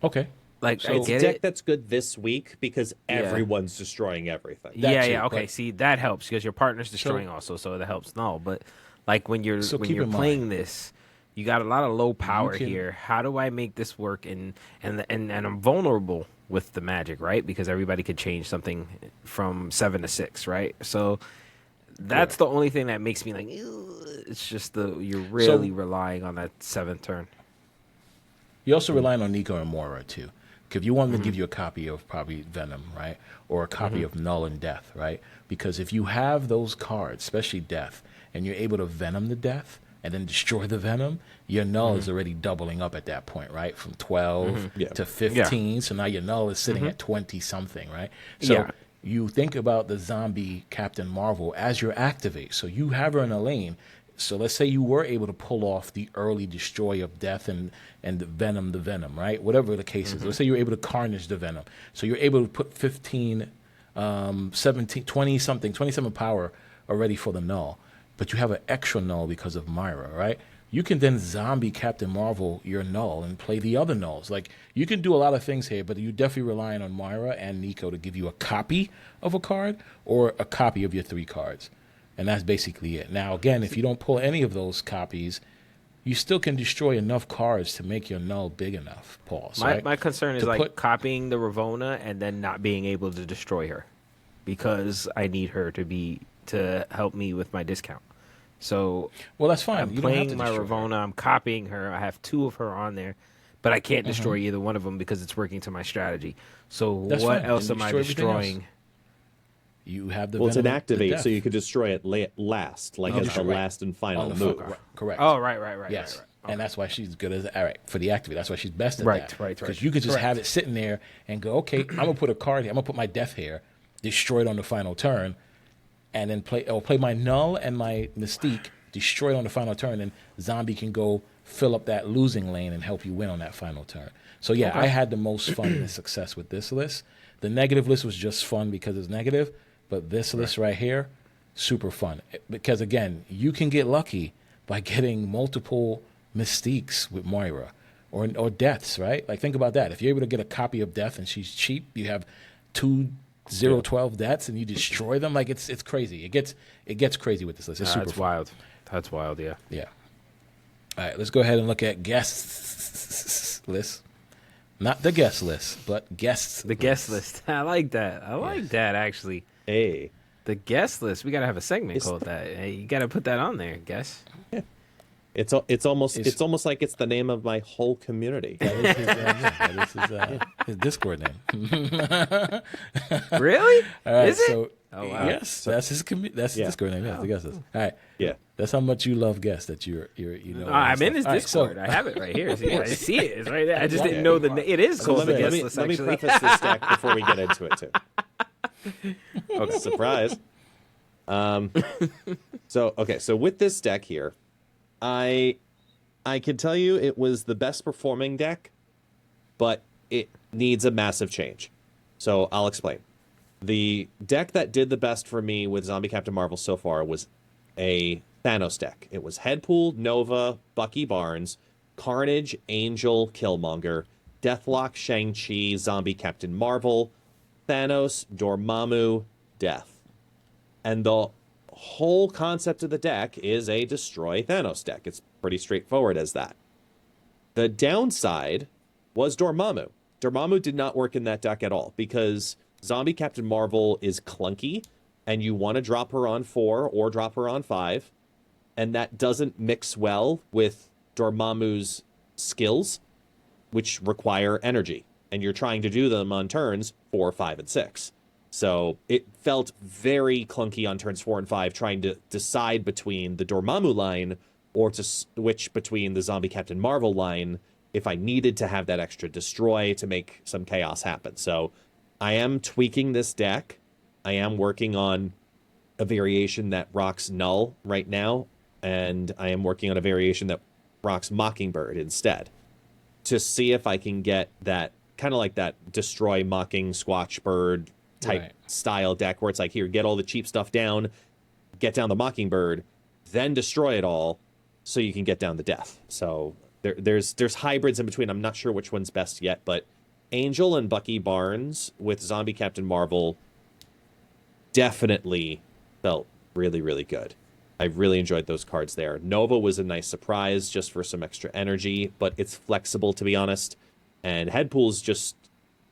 A: Okay.
C: Like,
A: So-
C: I
B: It's a
C: get
B: deck
C: it.
B: that's good this week because everyone's destroying everything.
A: That
C: Yeah,
A: too,
C: yeah. Okay,
A: but-
C: see, that helps because your partner's destroying also, so that helps null. But like when you're
A: So keep in
C: playing
A: mind,
C: this, you got a lot of low power
A: can-
C: here. How do I make this work? And I'm vulnerable with the magic, right? Because everybody could change something from 7 to 6, right? So that's the only thing that makes me like, "Ew." It's just you're really relying on that 7th turn.
A: You're also relying on Nico and Moira too. If you want them to give you a copy of probably Venom, right? Or a copy of Null and Death, right? Because if you have those cards, especially Death, and you're able to Venom the Death and then destroy the Venom, your Null is already doubling up at that point, right? From 12
B: Yeah.
A: to 15. So now your Null is sitting at 20 something, right? So
C: Yeah.
A: you think about the zombie Captain Marvel as your activate. So you have her in a lane. So let's say you were able to pull off the early destroy of Death and the Venom, right? Whatever the case is. Let's say you're able to carnage the Venom. So you're able to put 15, 17, 20 something, 27 power already for the Null. But you have an extra Null because of Myra, right? You can then zombie Captain Marvel your Null and play the other Nulls. Like, you can do a lot of things here, but you're definitely relying on Myra and Nico to give you a copy of a card or a copy of your 3 cards. And that's basically it. Now, again, if you don't pull any of those copies, you still can destroy enough cards to make your Null big enough, Paul.
C: My concern is
A: To
C: like
A: put-
C: copying the Ravona and then not being able to destroy her because I need her to help me with my discount. So
A: Well, that's fine.
C: I'm
A: You don't have
C: playing
A: to
C: my
A: destroy her.
C: Ravona. I'm copying her. I have 2 of her on there, but I can't destroy either one of them because it's working to my strategy. So
A: That's
C: what
A: fine.
C: else
A: Then
C: am I
A: destroy everything else.
C: destroying?
A: You have the
B: Well, it's an
A: Venom, the
B: activate,
A: Death
B: so you could destroy it last, like as the
A: right.
B: last and final
A: on the
B: move.
A: Correct.
C: Oh, right.
A: Yes,
C: right.
A: and that's why she's good as for the activate. That's why she's best at
C: Right,
A: that.
C: right.
A: Because you could just
C: Correct.
A: have it sitting there and go, okay, I'm gonna put a card here. I'm gonna put my Death here, destroy it on the final turn, and then play my Null and my Mystique, destroy it on the final turn, and Zombie can go fill up that losing lane and help you win on that final turn. So yeah, I had the most fun and success with this list. The negative list was just fun because it's negative, but this list right here, super fun. Because again, you can get lucky by getting multiple Mystiques with Moira or Deaths, right? Like, think about that. If you're able to get a copy of Death and she's cheap, you have 2 0-12 Deaths and you destroy them. Like, it's crazy. It gets crazy with this list. It's super
C: That's
A: fun.
C: wild. That's wild. Yeah.
A: Yeah. All right, let's go ahead and look at guests list. Not the guest list, but guests.
C: The guest list. I like that. I like that actually.
B: Hey,
C: The guest list. We gotta have a segment called that. Hey, you gotta put that on there. Guess.
B: it's almost like it's the name of my whole community.
A: That is his Discord name.
C: Really?
A: All right,
C: Is it?
A: so
C: Oh, wow.
A: yes, that's his Discord name. Yes, the guest list. All right,
B: Yeah.
A: that's how much you love guests that you know.
C: I'm in his
A: All right, so-
C: Discord. I have it right here. See, I see it. It's right there. I just
A: Yeah.
C: didn't know it is
B: So
C: called
B: let
C: the
B: me,
C: guest list.
B: let me
C: Actually,
B: preface this deck before we get into it too. Okay, surprise. So with this deck here, I can tell you it was the best performing deck, but it needs a massive change. So I'll explain. The deck that did the best for me with Zombie Captain Marvel so far was a Thanos deck. It was Headpool, Nova, Bucky Barnes, Carnage, Angel, Killmonger, Deathlock, Shang-Chi, Zombie Captain Marvel, Thanos, Dormammu, Death. And the whole concept of the deck is a destroy Thanos deck. It's pretty straightforward as that. The downside was Dormammu. Dormammu did not work in that deck at all because Zombie Captain Marvel is clunky and you want to drop her on 4 or drop her on 5, and that doesn't mix well with Dormammu's skills, which require energy, and you're trying to do them on turns 4, 5, and 6. So it felt very clunky on turns 4 and 5, trying to decide between the Dormammu line or to switch between the Zombie Captain Marvel line if I needed to have that extra destroy to make some chaos happen. So I am tweaking this deck. I am working on a variation that rocks Null right now, and I am working on a variation that rocks Mockingbird instead to see if I can get that kind of like that destroy Mocking Squatchbird type
A: Right.
B: style deck where it's like, here, get all the cheap stuff down, get down the Mockingbird, then destroy it all, so you can get down the Death. So there's hybrids in between. I'm not sure which one's best yet, but Angel and Bucky Barnes with Zombie Captain Marvel definitely felt really, really good. I really enjoyed those cards there. Nova was a nice surprise just for some extra energy, but it's flexible, to be honest. And Headpool's just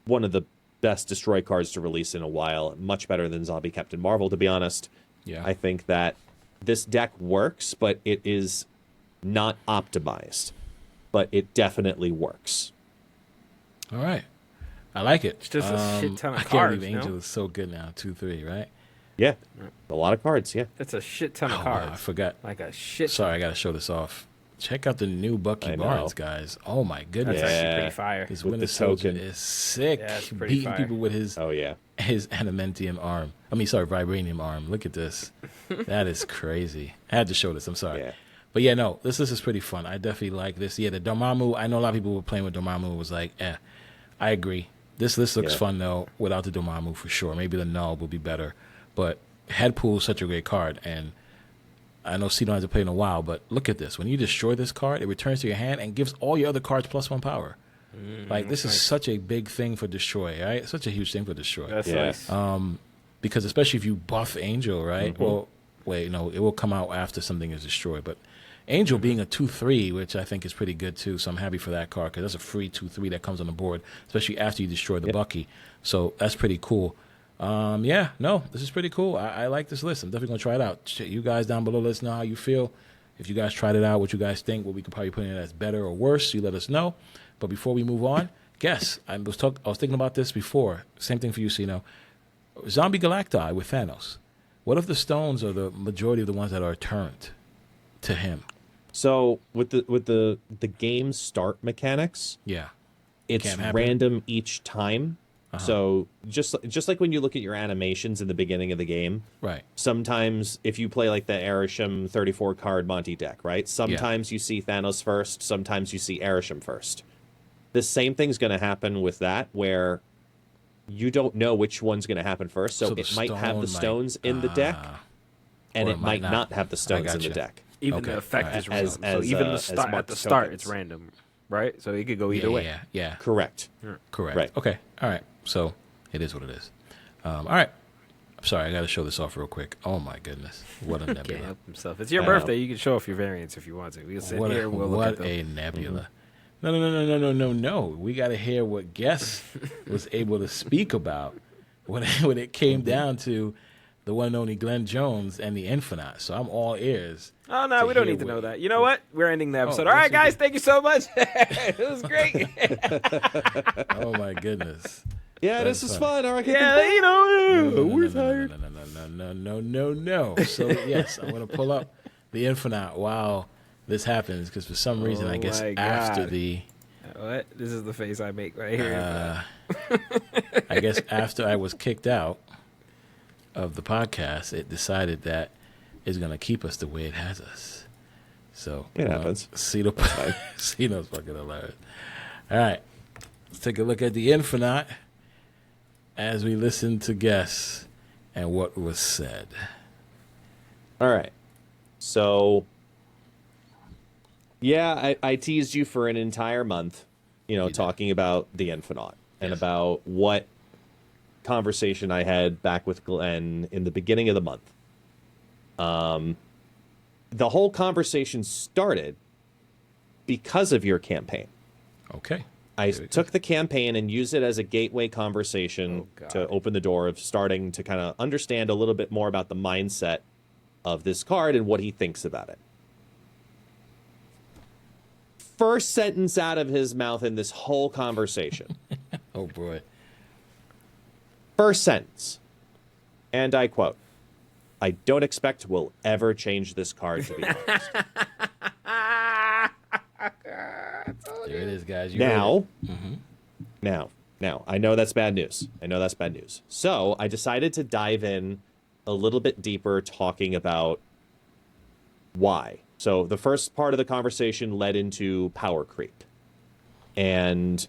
B: one of the best destroy cards to release in a while. Much better than Zombie Captain Marvel, to be honest.
A: Yeah.
B: I think that this deck works, but it is not optimized. But it definitely works.
A: All right. I like it.
C: It's just a shit ton of
A: I can't
C: cards,
A: believe Angel
C: no?
A: is so good now. 2-3, right?
B: Yeah. A lot of cards, yeah.
C: That's a shit ton of
A: Oh,
C: cards.
A: wow, I forgot.
C: Like a shit.
A: Sorry, I got to show this off. Check out the new Bucky
B: I know.
A: Barnes, guys. Oh, my goodness.
C: That's
B: Yeah.
C: actually pretty fire.
A: His
B: With
A: Winter
B: the
A: Soldier
B: token.
A: is sick.
C: Yeah, it's pretty
A: Beating
C: fire.
A: people with his
B: Oh, yeah.
A: adamantium arm. Vibranium arm. Look at this. That is crazy. I had to show this. I'm sorry.
B: Yeah.
A: But yeah, no, this is pretty fun. I definitely like this. Yeah, the Dormammu, I know a lot of people were playing with Dormammu. Was like, I agree. This list looks
B: Yeah.
A: fun, though, without the Dormammu for sure. Maybe the Null will be better. But Headpool is such a great card. And I know Cedar hasn't played in a while, but look at this. When you destroy this card, it returns to your hand and gives all your other cards +1 power. Like, this is such a big thing for Destroy, right? Such a huge thing for Destroy.
C: That's
B: Yeah.
C: nice.
A: Because especially if you buff Angel, right?
B: Mm-hmm.
A: Well, wait, no, it will come out after something is destroyed. But Angel being a 2/3, which I think is pretty good too, so I'm happy for that card because that's a free 2/3 that comes on the board, especially after you destroy the Bucky. So that's pretty cool. Yeah, no, this is pretty cool. I like this list. I'm definitely gonna try it out. You guys down below, let us know how you feel. If you guys tried it out, what you guys think, what we could probably put in it as better or worse, you let us know. But before we move on, guess I was thinking about this before. Same thing for you, Sino. Zombie Galacti with Thanos. What if the stones are the majority of the ones that are turned to him?
B: So with the game start mechanics,
A: Yeah.
B: it's
A: Can't happen.
B: random each time. So just like when you look at your animations in the beginning of the game,
A: Right.
B: sometimes if you play like the Arishem 34 card Monty deck, right? Sometimes you see Thanos first, sometimes you see Arishem first. The same thing's going to happen with that, where you don't know which one's going to happen first. So
A: the
B: it might have the
A: stone
B: stones in the deck, and
A: or
B: it might not have the stones in the
A: gotcha.
B: deck.
C: Even
A: Okay,
C: the effect
A: alright.
C: is random.
B: As-
C: So even
B: as
C: at the
B: marked
C: start,
B: tokens.
C: it's random, right? So it could go either way.
A: Yeah.
B: Correct.
A: Correct.
B: Right.
A: Okay. All right. So it is what it is. All right. I'm sorry. I got to show this off real quick. Oh my goodness. What a
C: Can't
A: nebula.
C: help himself. It's your birthday. You can show off your variants if you want to. We can sit
A: What
C: here
A: a,
C: and we'll look at
A: what
C: them.
A: a nebula. No. We got to hear what Guess was able to speak about when it came down to the one and only Glenn Jones and the Infinite. So I'm all ears.
C: Oh, no,
A: to
C: we don't
A: hear
C: need to know
A: what-
C: that. You know what? We're ending the episode.
A: yes,
C: All right,
A: we
C: guys.
A: do.
C: Thank you so much. It was great.
A: Oh my goodness.
B: Yeah,
A: That's
B: this is
A: funny.
B: fun. All right,
C: yeah, you know,
A: No,
C: we're tired.
A: No. So yes, I'm gonna pull up the Infinite while this happens because for some reason I
C: Oh
A: guess
C: my
A: after
C: God.
A: the
C: What? This is the face I make right here.
A: I guess after I was kicked out of the podcast, it decided that it's gonna keep us the way it has us. So
B: It happens.
A: Cino's fucking hilarious. All right, let's take a look at the Infinite as we listen to Guess and what was said.
B: All right. So, yeah, I teased you for an entire month, talking about the Infinite and about what conversation I had back with Glenn in the beginning of the month. The whole conversation started because of your campaign.
A: Okay.
B: I took the campaign and used it as a gateway conversation
C: God.
B: to open the door of starting to kind of understand a little bit more about the mindset of this card and what he thinks about it. First sentence out of his mouth in this whole conversation.
A: Oh boy.
B: First sentence. And I quote, "I don't expect we'll ever change this card, to be honest."
A: There it is, guys. You heard
B: Now,
A: it.
B: now, I know that's bad news. So I decided to dive in a little bit deeper, talking about why. So the first part of the conversation led into power creep, and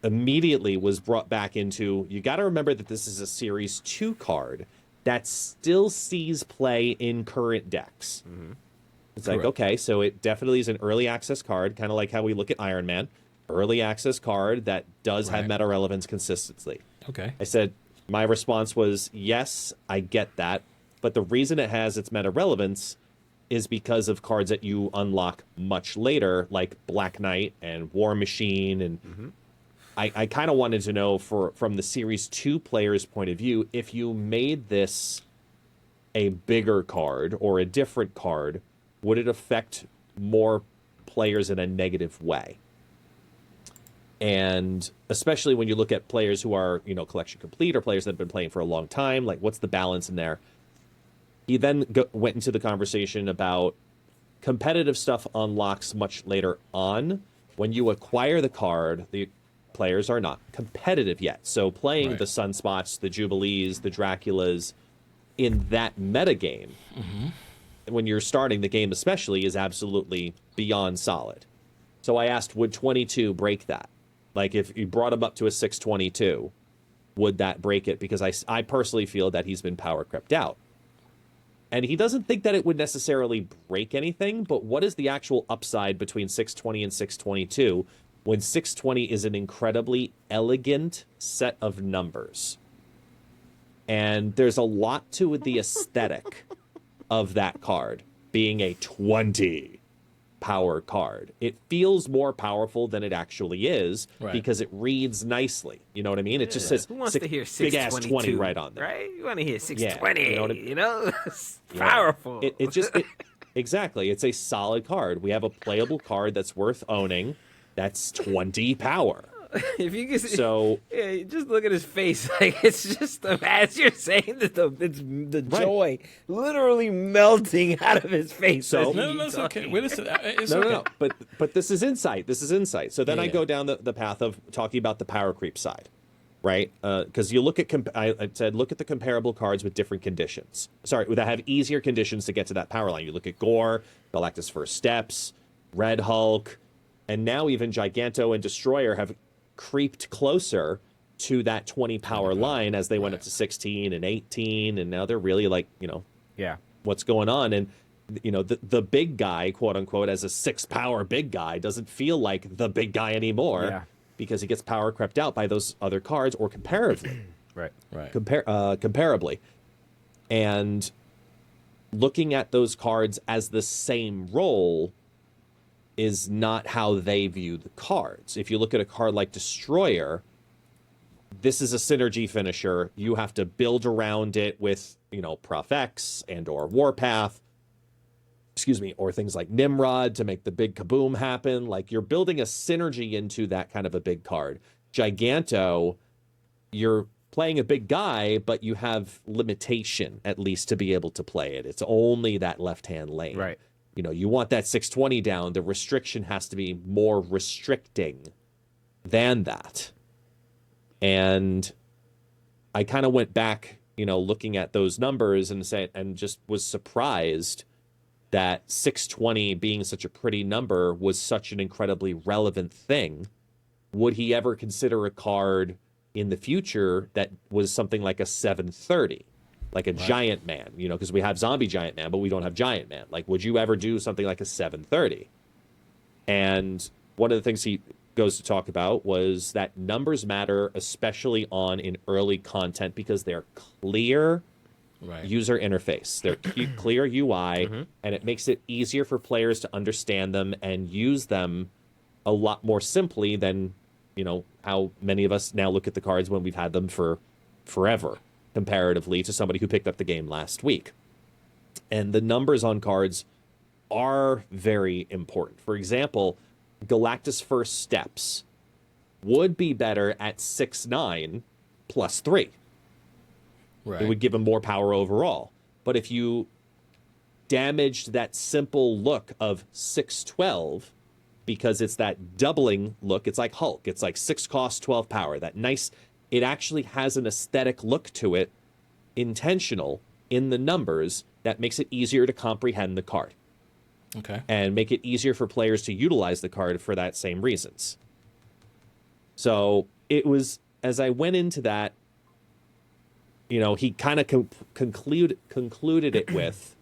B: immediately was brought back into, you got to remember that this is a Series 2 card, that still sees play in current decks. It's like, okay, so it definitely is an early access card, kind of like how we look at Iron Man. Early access card that does have meta relevance consistently.
A: Okay.
B: I said, my response was, yes, I get that. But the reason it has its meta relevance is because of cards that you unlock much later, like Black Knight and War Machine. And I kind of wanted to know, from the Series 2 player's point of view, if you made this a bigger card or a different card, would it affect more players in a negative way? And especially when you look at players who are, collection complete or players that have been playing for a long time, like what's the balance in there? He then went into the conversation about competitive stuff unlocks much later on. When you acquire the card, the players are not competitive yet. So playing the Sunspots, the Jubilees, the Draculas in that metagame, when you're starting the game especially, is absolutely beyond solid. So I asked, would 22 break that? Like, if you brought him up to a 622, would that break it? Because I personally feel that he's been power crept out. And he doesn't think that it would necessarily break anything, but what is the actual upside between 620 and 622 when 620 is an incredibly elegant set of numbers? And there's a lot to the aesthetic of that card being a 20 power card. It feels more powerful than it actually is because it reads nicely. You know what I mean? It just says
C: who wants to hear
B: big ass
C: 622,
B: 20 right on there.
C: Right? You want to hear 620,
B: you know what
C: It's powerful.
B: Exactly. It's a solid card. We have a playable card that's worth owning. That's 20 power.
C: If you can,
B: so
C: just look at his face. Like, it's just as you're saying that it's the joy literally melting out of his face.
B: So
A: it's okay. Wait a second. It's
B: no. But this is insight. This is insight. So then I go down the path of talking about the power creep side, right? Because you look at I said look at the comparable cards with different conditions. Sorry, that have easier conditions to get to that power line. You look at Gore, Galactus First Steps, Red Hulk, and now even Giganto and Destroyer have creeped closer to that 20 power line as they went up to 16 and 18, and now they're really like, what's going on? And the big guy, quote unquote, as a 6 power big guy doesn't feel like the big guy anymore because he gets power crept out by those other cards, or comparatively. Comparably. And looking at those cards as the same role is not how they view the cards. If you look at a card like Destroyer, this is a synergy finisher. You have to build around it with, Prof X and or Warpath, or things like Nimrod to make the big kaboom happen. Like, you're building a synergy into that kind of a big card. Giganto, you're playing a big guy, but you have limitation, at least, to be able to play it. It's only that left-hand lane.
C: Right.
B: You want that 620 down. The restriction has to be more restricting than that. And I kind of went back, looking at those numbers and just was surprised that 620 being such a pretty number was such an incredibly relevant thing. Would he ever consider a card in the future that was something like a 730? Like a Giant Man, because we have Zombie Giant Man, but we don't have Giant Man. Like, would you ever do something like a 730? And one of the things he goes to talk about was that numbers matter, especially in early content, because they're clear user interface. They're clear UI, and it makes it easier for players to understand them and use them a lot more simply than, how many of us now look at the cards when we've had them for forever, comparatively to somebody who picked up the game last week. And the numbers on cards are very important. For example, Galactus First Steps would be better at 6/9 plus 3. Right. It would give him more power overall. But if you damaged that simple look of 6/12, because it's that doubling look, it's like Hulk. It's like 6 cost, 12 power. That nice... It actually has an aesthetic look to it, intentional, in the numbers, that makes it easier to comprehend the card.
A: Okay.
B: And make it easier for players to utilize the card for that same reasons. So it was, as I went into that, he kind of concluded it with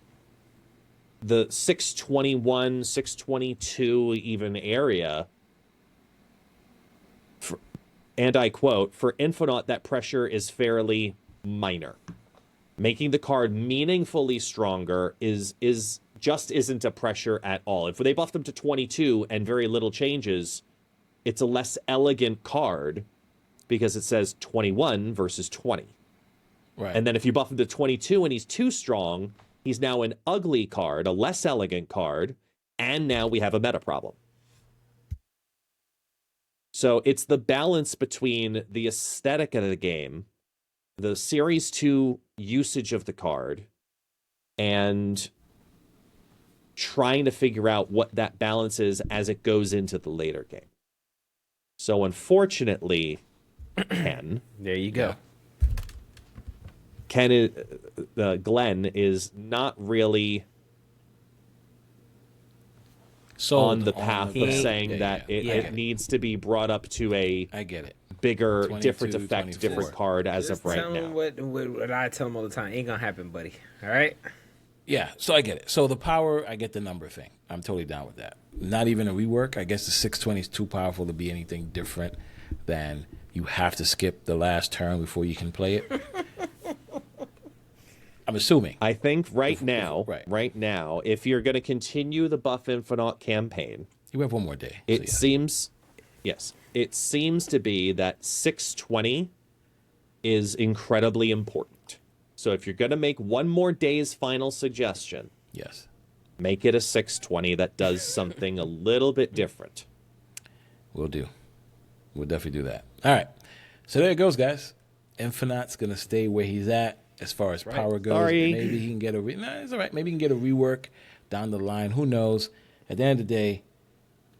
B: the 621, 622 even area. And I quote, for Infinite, that pressure is fairly minor. Making the card meaningfully stronger isn't a pressure at all. If they buff them to 22 and very little changes, it's a less elegant card because it says 21 versus 20.
A: Right.
B: And then if you buff him to 22 and he's too strong, he's now an ugly card, a less elegant card, and now we have a meta problem. So it's the balance between the aesthetic of the game, the Series 2 usage of the card, and trying to figure out what that balance is as it goes into the later game. So unfortunately, Ken...
C: There you go.
B: Glenn is not really on the path of saying that it needs to be brought up to a bigger, different effect, 24. Different card as
C: Just
B: of right
C: tell
B: now.
C: him what I tell him all the time. Ain't gonna happen, buddy. All right?
A: Yeah, so I get it. So the power, I get the number thing. I'm totally down with that. Not even a rework. I guess the 620 is too powerful to be anything different than you have to skip the last turn before you can play it. I'm assuming.
B: I think right now, if you're going to continue the Buff Infinite campaign,
A: you have one more day.
B: It seems to be that 620 is incredibly important. So if you're going to make one more day's final suggestion,
A: yes,
B: make it a 620 that does something a little bit different.
A: We'll do. We'll definitely do that. All right. So there it goes, guys. Infinite's going to stay where he's at. As far as power goes, maybe he can get it's all right. Maybe he can get a rework down the line. Who knows? At the end of the day,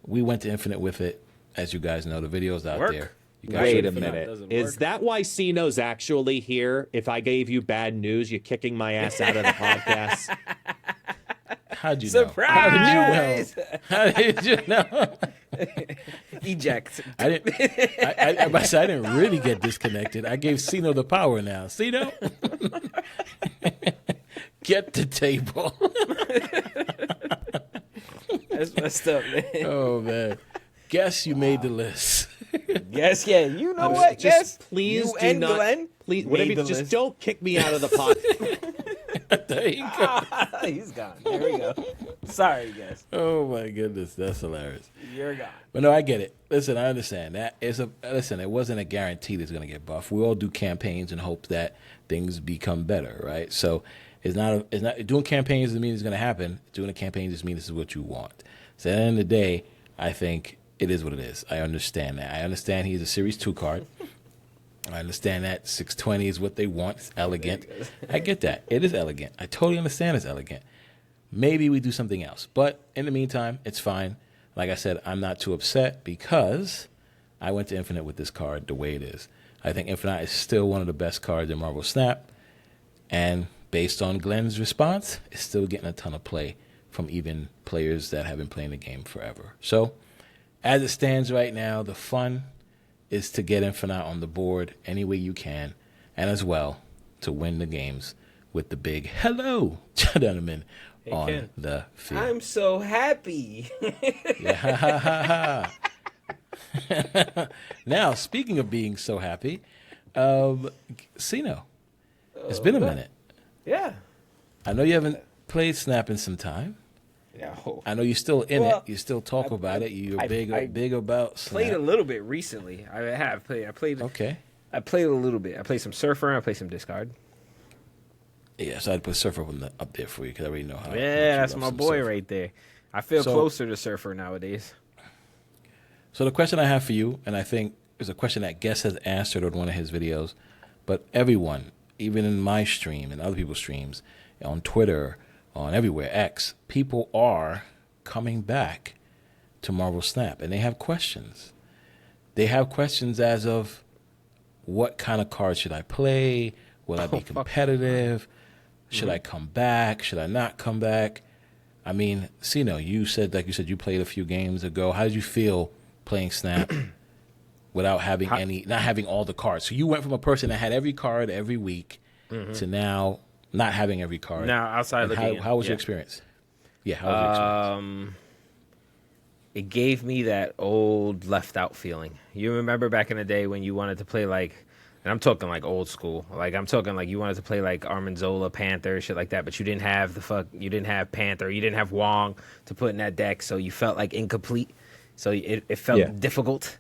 A: we went to Infinite with it. As you guys know, the video's out there. You guys
B: Wait a minute. Is that why Cino's actually here? If I gave you bad news, you're kicking my ass out of the podcast?
A: How'd you
C: Surprise!
A: know? How did you know?
C: Eject.
A: I didn't really get disconnected. I gave Cino the power now. Cino? Get the table.
C: That's messed up, man.
A: Oh, man. Guess you made the list.
C: Yes, yeah. You know what? Yes.
B: Please
C: you
B: do
C: and
B: not.
C: Glenn
B: Please, whatever. Just list. Don't kick me out of the podcast.
A: There you go.
C: He's gone. There we go. Sorry, guys.
A: Oh my goodness, that's hilarious.
C: You're gone.
A: But no, I get it. Listen, I understand that. Listen, it wasn't a guarantee that's going to get buffed. We all do campaigns and hope that things become better, right? So it's not doing campaigns doesn't mean it's going to happen. Doing a campaign just means this is what you want. So at the end of the day, I think it is what it is. I understand that. I understand he's a Series 2 card. I understand that 620 is what they want. It's elegant. I get that. It is elegant. I totally understand it's elegant. Maybe we do something else. But in the meantime, it's fine. Like I said, I'm not too upset because I went to Infinite with this card the way it is. I think Infinite is still one of the best cards in Marvel Snap. And based on Glenn's response, it's still getting a ton of play from even players that have been playing the game forever. So as it stands right now, the fun is to get Infinite on the board any way you can, and as well to win the games with the big hello, gentlemen, on
C: Ken,
A: the field.
C: I'm so happy.
A: Yeah, Now, speaking of being so happy, Cino, it's been a minute.
C: Yeah.
A: I know you haven't played Snap in some time.
C: Yeah.
A: I know you're still in it. You still talk about it. You're big about Snap.
C: Played a little bit recently. I have played. I played.
A: Okay.
C: I played a little bit. I played some Surfer. I played some Discard.
A: Yeah, so I'd put Surfer up there for you because I already know how.
C: Yeah, that's my boy
A: Surfer.
C: right there. I feel closer to Surfer nowadays.
A: So the question I have for you, and I think is a question that Guest has answered on one of his videos, but everyone, even in my stream and other people's streams, on Twitter, on everywhere, X, people are coming back to Marvel Snap, and they have questions. They have questions as of what kind of cards should I play? Will I be competitive? Should I come back? Should I not come back? I mean, Cino, you said you played a few games ago. How did you feel playing Snap without having not having all the cards? So you went from a person that had every card every week to now not having every card.
C: Now, outside looking,
A: how was your experience? Yeah, how was your experience?
C: It gave me that old left out feeling. You remember back in the day when you wanted to play like, and I'm talking like old school. Like I'm talking like you wanted to play like Armanzola, Panther, shit like that, but you didn't have you didn't have Panther, you didn't have Wong to put in that deck, so you felt like incomplete. So it felt difficult.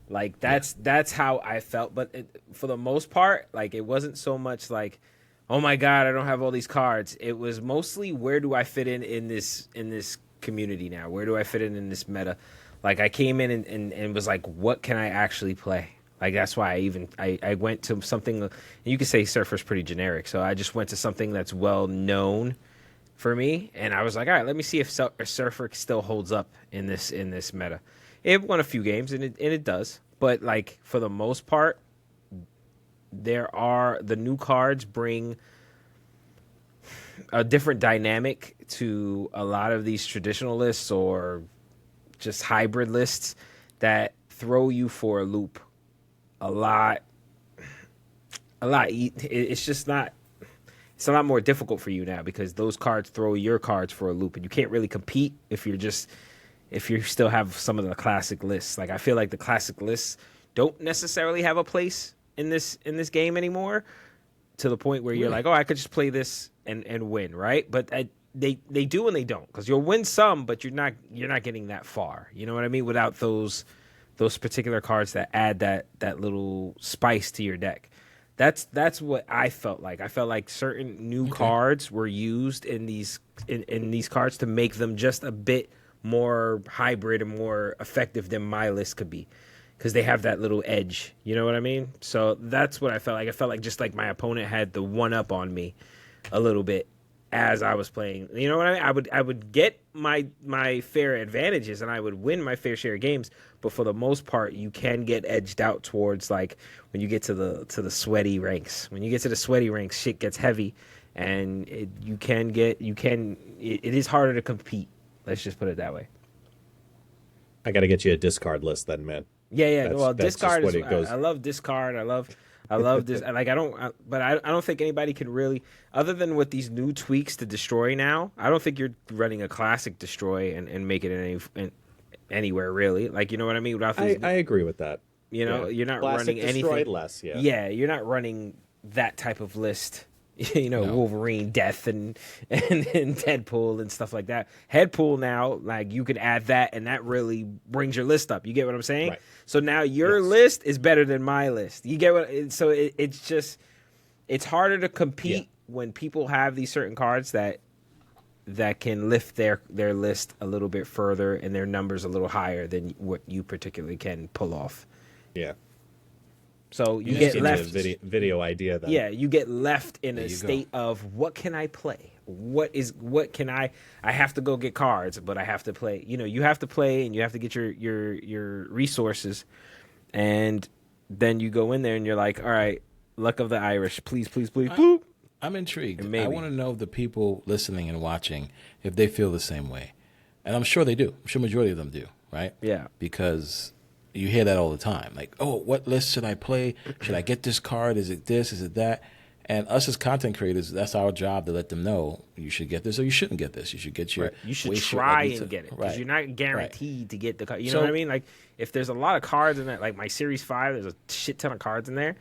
C: Like that's how I felt. But for the most part, like it wasn't so much like, oh my god, I don't have all these cards. It was mostly where do I fit in this community now? Where do I fit in this meta? Like I came in and was like, what can I actually play? Like that's why I went to something. You could say Surfer's pretty generic, so I just went to something that's well known for me, and I was like, all right, let me see if Surfer still holds up in this meta. It won a few games, and it does, but like for the most part, the new cards bring a different dynamic to a lot of these traditional lists or just hybrid lists that throw you for a loop. A lot. It's just not. It's a lot more difficult for you now because those cards throw your cards for a loop, and you can't really compete if you still have some of the classic lists. Like I feel like the classic lists don't necessarily have a place in this game anymore. To the point where you're like, oh, I could just play this and win, right? But they do and they don't, because you'll win some, but you're not getting that far. You know what I mean? Without those particular cards that add that little spice to your deck. That's what I felt like. I felt like certain new cards were used in these cards to make them just a bit more hybrid and more effective than my list could be, because they have that little edge. You know what I mean? So that's what I felt like. I felt like just like my opponent had the one up on me a little bit as I was playing. You know what I mean? I would get my fair advantages and I would win my fair share of games, but for the most part, you can get edged out towards like when you get to the sweaty ranks. When you get to the sweaty ranks, shit gets heavy, and it is harder to compete. Let's just put it that way.
B: I got to get you a discard list then, man.
C: Yeah. Well,
B: that's
C: discard is.
B: I
C: love discard. I love this. Like I don't think anybody can really, other than with these new tweaks to destroy now. I don't think you're running a classic destroy and make it anywhere really. Like you know what I mean? Without these,
B: I agree with that.
C: You know, you're not
B: classic
C: running anything.
B: Destroy less. Yeah.
C: Yeah, you're not running that type of list. You know, no. Wolverine, Death, and Deadpool and stuff like that. Headpool now, like you can add that, and that really brings your list up. You get what I'm saying?
B: Right.
C: So now your list is better than my list. You get what? So it's just it's harder to compete when people have these certain cards that can lift their list a little bit further and their numbers a little higher than what you particularly can pull off.
B: Yeah.
C: So you get left
B: video idea then.
C: Yeah, you get left in a state of what can I play? What can I have to go get cards, but I have to play. You know, you have to play and you have to get your resources, and then you go in there and you're like, all right, luck of the Irish, please, boop.
A: I'm intrigued. I want to know the people listening and watching if they feel the same way, and I'm sure they do. I'm sure majority of them do, right?
C: Yeah,
A: because you hear that all the time. Like, oh, what list should I play? Should I get this card? Is it this? Is it that? And us as content creators, that's our job to let them know you should get this or you shouldn't get this. You should get your...
C: Right. You should try and get it because you're not guaranteed to get the card. You know what I mean? Like, if there's a lot of cards in that, like my Series 5, there's a shit ton of cards in there.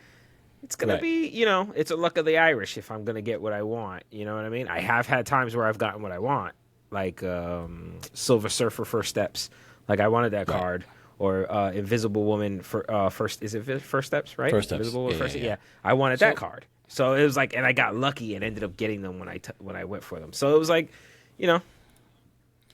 C: It's going to be, you know, it's a luck of the Irish if I'm going to get what I want. You know what I mean? I have had times where I've gotten what I want, like Silver Surfer First Steps. Like, I wanted that card. Or Invisible Woman for first steps, right?
A: First steps.
C: Invisible Woman first. Yeah. I wanted that card, so it was like, and I got lucky and ended up getting them when I went for them. So it was like, you know,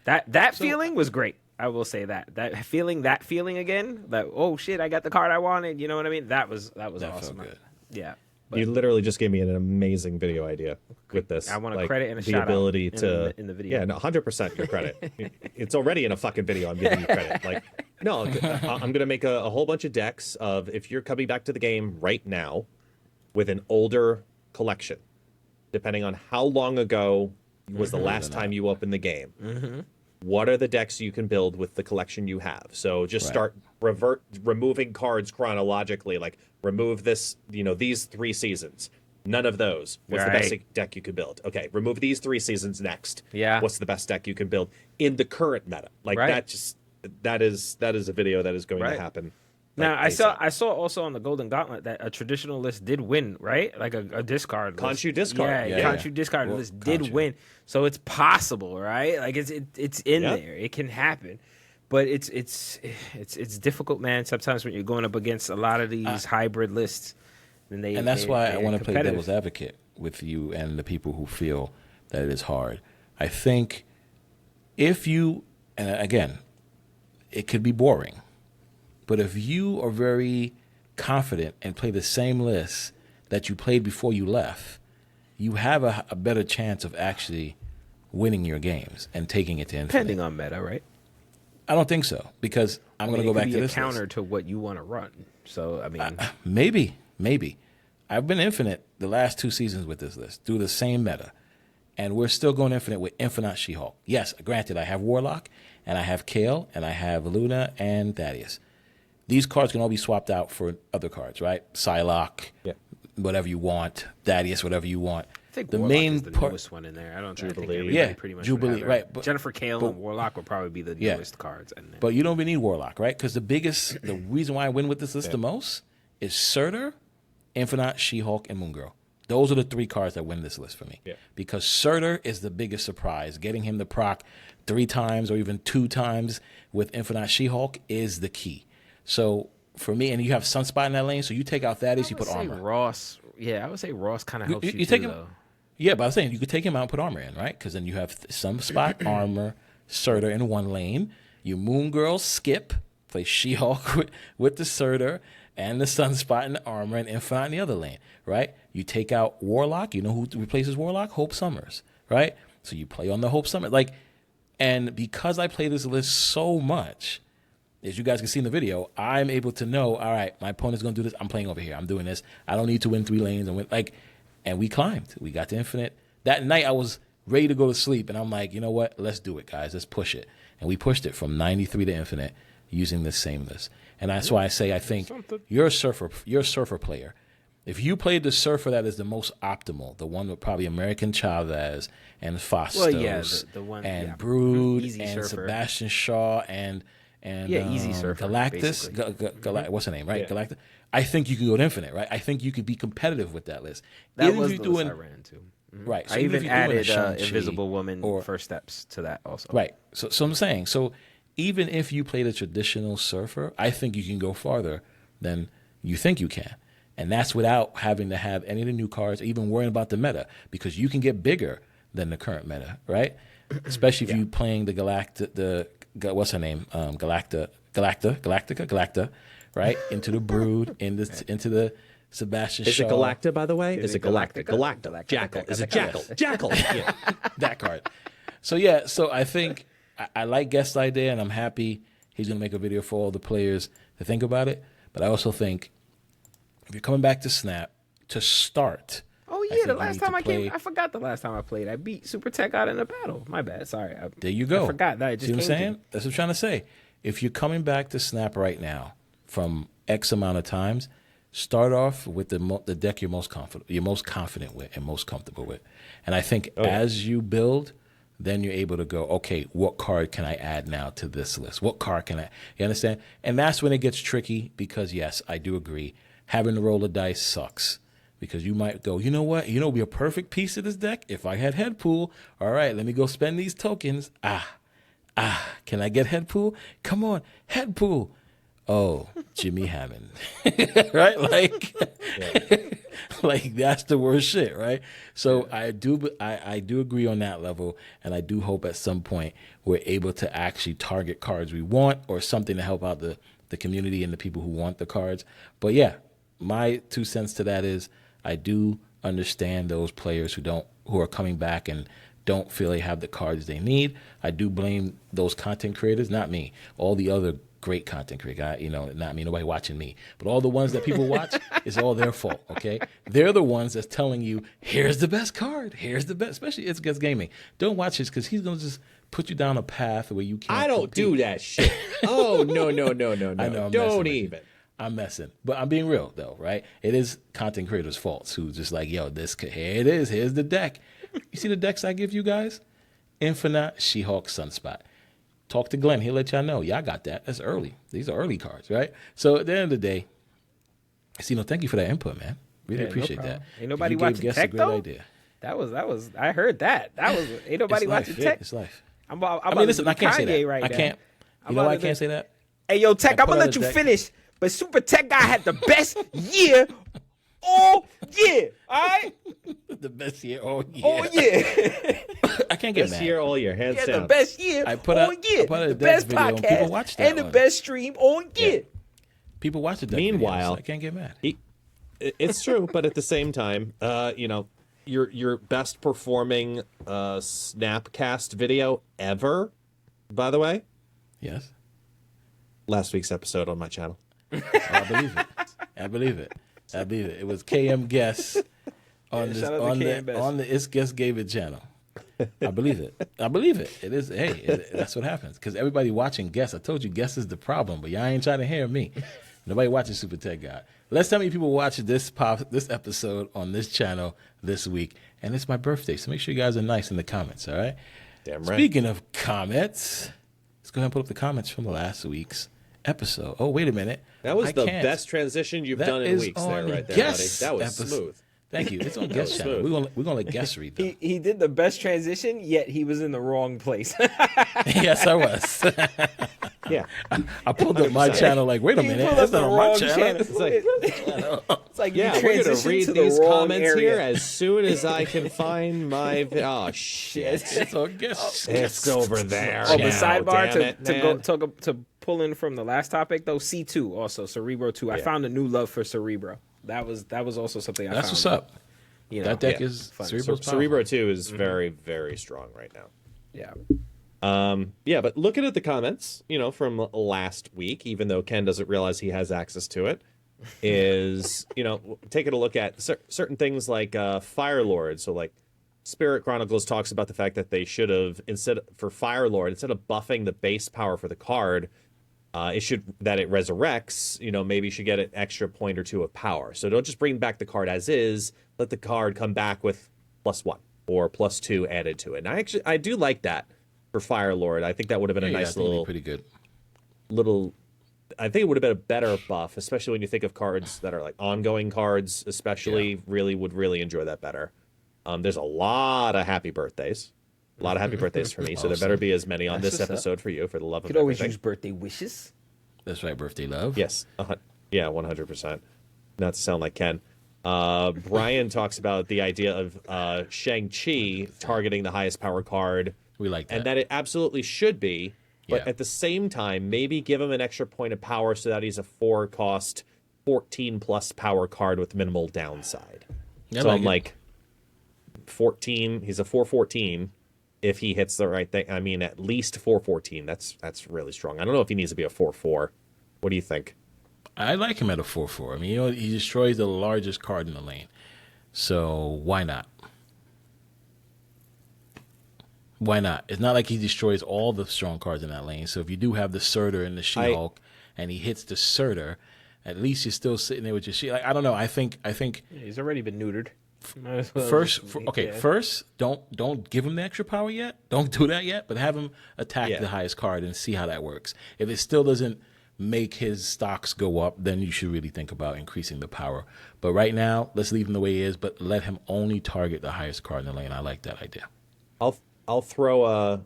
C: that feeling was great. I will say that feeling again. That oh shit, I got the card I wanted. You know what I mean? That was awesome.
A: Felt good.
C: Yeah.
B: But you literally just gave me an amazing video idea with this.
C: I want a credit and a shout out.
B: The ability to
C: in the video.
B: Yeah, no, 100% your credit. It's already in a fucking video. I'm giving you credit. Like, no, I'm gonna make a whole bunch of decks of if you're coming back to the game right now with an older collection, depending on how long ago was the last time you opened the game.
C: Mm-hmm.
B: What are the decks you can build with the collection you have? So just start removing cards chronologically. Like remove this, you know, these 3 seasons. None of those. What's the
C: Right.
B: best deck you could build? Okay, remove these 3 seasons next.
C: Yeah.
B: What's the best deck you can build in the current meta? Like
C: Right.
B: that is a video that is going
C: Right.
B: to happen.
C: Now
B: like,
C: I saw also on the Golden Gauntlet that a traditional list did win, right? Like a discard list.
B: Khonshu discard.
C: Yeah,
B: Yeah.
C: Khonshu discard
A: Well,
C: list did
A: Khonshu.
C: win. So it's possible, right? Like it's in
B: Yep.
C: there. It can happen. But it's difficult, man. Sometimes when you're going up against a lot of these hybrid lists, then
A: And that's why I want to play
C: competitive.
A: devil's advocate with you and the people who feel that it is hard. I think if you, and again, it could be boring, but if you are very confident and play the same list that you played before you left, you have a better chance of actually winning your games and taking it to infinite.
C: Depending on meta, right?
A: I don't think so, because I'm going to go back to
C: a
A: this
C: counter
A: list.
C: to what you want to run. So I mean,
A: Maybe. I've been infinite the last 2 seasons with this list, do the same meta, and we're still going infinite with Infinite She-Hulk. Yes, granted, I have Warlock, and I have Kale, and I have Luna and Thaddeus. These cards can all be swapped out for other cards, right? Psylocke,
B: Yeah.
A: whatever you want, Thaddeus, whatever you want.
C: I think
A: the
C: Warlock
A: main
C: is the
A: part,
C: newest one in there. I don't think
B: Jubilee.
C: everybody
A: Yeah,
C: pretty much
A: Jubilee,
C: would have
A: right,
C: that.
A: but-
C: Jennifer Kale
A: but-
C: and Warlock would probably be the
A: Yeah.
C: newest cards in there.
A: but you don't even need Warlock, right? Because the reason why I win with this list the most is Surtur, Infinite, She-Hulk, and Moon Girl. Those are the 3 cards that win this list for me.
B: Yeah.
A: Because Surtur is the biggest surprise. Getting him to proc 3 times or even 2 times with Infinite She-Hulk is the key. So for me, and you have Sunspot in that lane, so you take out Thaddeus, you put armor.
C: Ross. Yeah, I would say Ross kind of helps you,
A: you
C: too,
A: take him-
C: though.
A: Yeah, but I was saying you could take him out and put armor in, right? Because then you have Sunspot, armor, Surtur in one lane. You Moon Girl skip, play She-Hulk with the Surtur and the Sunspot and the armor, and Infinite in the other lane, right? You take out Warlock. You know who replaces Warlock? Hope Summers, right? So you play on the Hope Summers. And because I play this list so much, as you guys can see in the video, I'm able to know, all right, my opponent's going to do this. I'm playing over here. I'm doing this. I don't need to win 3 lanes and win. And we climbed. We got to infinite. That night, I was ready to go to sleep, and I'm like, you know what? Let's do it, guys. Let's push it. And we pushed it from 93 to infinite using this same list. And that's why I say I think you're a surfer player. If you played the surfer that is the most optimal, the one with probably American Chavez and Fastos
C: Well, yeah, the one,
A: and
C: yeah.
A: Brood
C: Easy
A: and
C: surfer.
A: Sebastian Shaw and
C: Easy surfer,
A: Galactus,
C: basically.
A: what's her name, right?
B: Yeah.
A: Galactus. I think you could go to infinite, right? I think you could be competitive with that list.
C: That
A: Even
C: was
A: if
C: the
A: you're
C: list I
A: doing
C: ran into.
A: right. So
C: I even
A: if you're doing a
C: added
A: Shang-Chi
C: Invisible Woman
A: or-
C: first steps to that also.
A: right. So I'm saying, so even if you play the traditional surfer, I think you can go farther than you think you can. And that's without having to have any of the new cards, even worrying about the meta, because you can get bigger than the current meta, right? Especially if you're playing the what's her name? Galactica, right? Into the Brood, into the Sebastian
B: Is
A: Shaw.
B: it Galacta, by the way? Is it Galacta?
C: Galactica?
B: Galacta. Jackal. Is it Jackal? Jackal. Yeah.
A: That card. So I think I like Guest's idea, and I'm happy he's going to make a video for all the players to think about it. But I also think if you're coming back to Snap to start,
C: Oh
A: I
C: yeah, the
A: think you
C: last
A: need
C: time
A: to
C: I came,
A: play-
C: I forgot the last time I played. I beat SuperTechGod in a battle. My bad. Sorry.
A: there you go.
C: I forgot that. It just
A: See what I'm
C: came to
A: saying?
C: me.
A: That's what I'm trying to say. If you're coming back to Snap right now from X amount of times, start off with the deck you're most confident with and most comfortable with. And I think as you build, then you're able to go, okay, what card can I add now to this list? What card can I? You understand? And that's when it gets tricky because yes, I do agree. Having to roll the dice sucks. Because you might go, you know what? You know, be a perfect piece of this deck if I had head pool. All right, let me go spend these tokens. Can I get head pool? Come on, head pool. Oh, Jimmy Hammond, right? Like that's the worst shit, right? So I do agree on that level, and I do hope at some point we're able to actually target cards we want or something to help out the community and the people who want the cards. But yeah, my 2 cents to that is I do understand those players who are coming back and don't feel they have the cards they need. I do blame those content creators, not me. All the other great content creators, not me, nobody watching me. But all the ones that people watch, it's all their fault, okay? They're the ones that's telling you, here's the best card. Here's the best, especially ItsGuestGaming. Don't watch this because he's going to just put you down a path where you can't
B: I don't
A: compete.
B: do that shit. Oh, no.
A: I know, I'm messing
B: Don't
A: with you.
B: even.
A: I'm messing. But I'm being real, though, right? It is content creators' faults who just like, yo, here it is. Here's the deck. You see the decks I give you guys? Infinite, She-Hulk, Sunspot. Talk to Glenn. He'll let y'all know. Y'all got that. That's early. These are early cards, right? So at the end of the day, thank you for that input, man. Really appreciate that.
C: Ain't nobody
A: You gave
C: watching
A: guests
C: tech,
A: a great
C: though?
A: idea.
C: That was. I heard that. Ain't nobody watching tech.
A: It's life.
C: I'm about
A: listen,
C: to
A: I can't say
C: Kanye
A: that.
C: right
A: I
C: now.
A: can't. You know why I can't say that?
C: Hey, yo, Tech, I'm
A: put
C: gonna
A: out
C: let
A: a
C: you
A: deck.
C: finish, but Super Tech Guy had the best year all year. All right?
A: The best year all year.
C: All year.
A: I can't get
B: This
A: mad.
B: year, all year, hands
C: Yeah,
B: down.
C: the best year
A: I put
C: all
A: out-
C: year.
A: I put out a
C: The
A: Dex
C: best
A: video and
C: podcast
A: people watched that
C: and the
A: one.
C: best stream all year.
A: People watch the deck
B: Meanwhile-
A: videos. I can't get mad.
B: It's true, but at the same time, your best performing Snapcast video ever, by the way,
A: Yes.
B: last week's episode on my channel.
A: I believe it. I believe it. I believe it. It was KM Guest on
C: shout out to KM Guest.
A: the It's Guest Gaming channel. I believe it. I believe it. It is. Hey, that's what happens because everybody watching Guest. I told you Guest is the problem, but y'all ain't trying to hear me. Nobody watching Super Tech God. Let's tell me people watch this episode on this channel this week, and it's my birthday, so make sure you guys are nice in the comments. All right.
B: Damn right.
A: Speaking of comments, let's go ahead and put up the comments from last week's episode. Oh, wait a minute.
B: That was
A: I
B: the
A: can't.
B: best transition you've
A: That
B: done in
A: is
B: weeks
A: on
B: there, right there, buddy.
A: Guest
B: That was
A: episode.
B: smooth.
A: Thank you. It's on Guest
B: was
A: channel.
B: smooth.
A: We're gonna let Guest read them.
C: He did the best transition, yet he was in the wrong place.
A: Yes, I was.
B: Yeah.
A: I pulled up my
B: 100%.
A: channel like, wait a
C: He
A: minute,
C: pulled
A: that's
C: up
A: not
C: the
A: on my
C: wrong
A: channel.
B: It's like,
C: It's like
B: yeah,
C: you
B: we're going to
C: transitioned
B: read
C: to the
B: these
C: wrong
B: comments
C: area.
B: here as soon as I can find my... Oh, shit.
A: It's on Guest.
B: It's over there
C: Oh,
B: now,
C: but sidebar
B: damn it, man.
C: to pull in from the last topic though, C2 also Cerebro 2. I
B: Yeah.
C: found a new love for Cerebro. That was also something I
A: That's
C: found.
A: what's up.
C: You know,
A: That deck
B: Yeah.
A: is
C: Fun.
A: Cerebro's
B: Cerebro 2 is very, very strong right now.
C: yeah.
B: Yeah, but looking at the comments, from last week, even though Ken doesn't realize he has access to it, is, taking a look at certain things like Fire Lord. So, like, Spirit Chronicles talks about the fact that they should have, instead of buffing the base power for the card, that it resurrects, maybe you should get an extra point or two of power. So don't just bring back the card as is, let the card come back with +1 or +2 added to it. And I do like that for Fire Lord. I think that would have been a nice
A: pretty good.
B: I think it would have been a better buff, especially when you think of cards that are like ongoing cards, especially would really enjoy that better. There's a lot of happy birthdays. A lot of happy birthdays for me, so there better be as many on
C: That's
B: this
C: what's up.
B: episode for you, for the love
C: You
B: of
C: could always
B: everything.
C: use birthday wishes.
A: That's right, birthday love.
B: Yes. Yeah, 100%. Not to sound like Ken. Brian talks about the idea of Shang-Chi targeting the highest power card,
A: We like that.
B: and that it absolutely should be, but
A: Yeah.
B: at the same time, maybe give him an extra point of power so that he's a 4-cost, 14-plus power card with minimal downside.
A: I
B: So
A: like
B: I'm
A: it.
B: like, 14, he's a 4-14. If he hits the right thing, I mean, at least 4-14. That's really strong. I don't know if he needs to be a 4-4. What do you think?
A: I like him at a 4/4. I mean, he destroys the largest card in the lane. So why not? Why not? It's not like he destroys all the strong cards in that lane. So if you do have the Surtur and the She-Hulk and he hits the Surtur, at least you're still sitting there with your She. Like, I don't know. I think
C: Yeah, he's already been neutered. Might as well
A: first,
C: just- yeah.
A: first, don't give him the extra power yet. Don't do that yet. But have him attack
B: Yeah.
A: the highest card and see how that works. If it still doesn't make his stocks go up, then you should really think about increasing the power. But right now, let's leave him the way he is. But let him only target the highest card in the lane. I like that idea.
B: I'll throw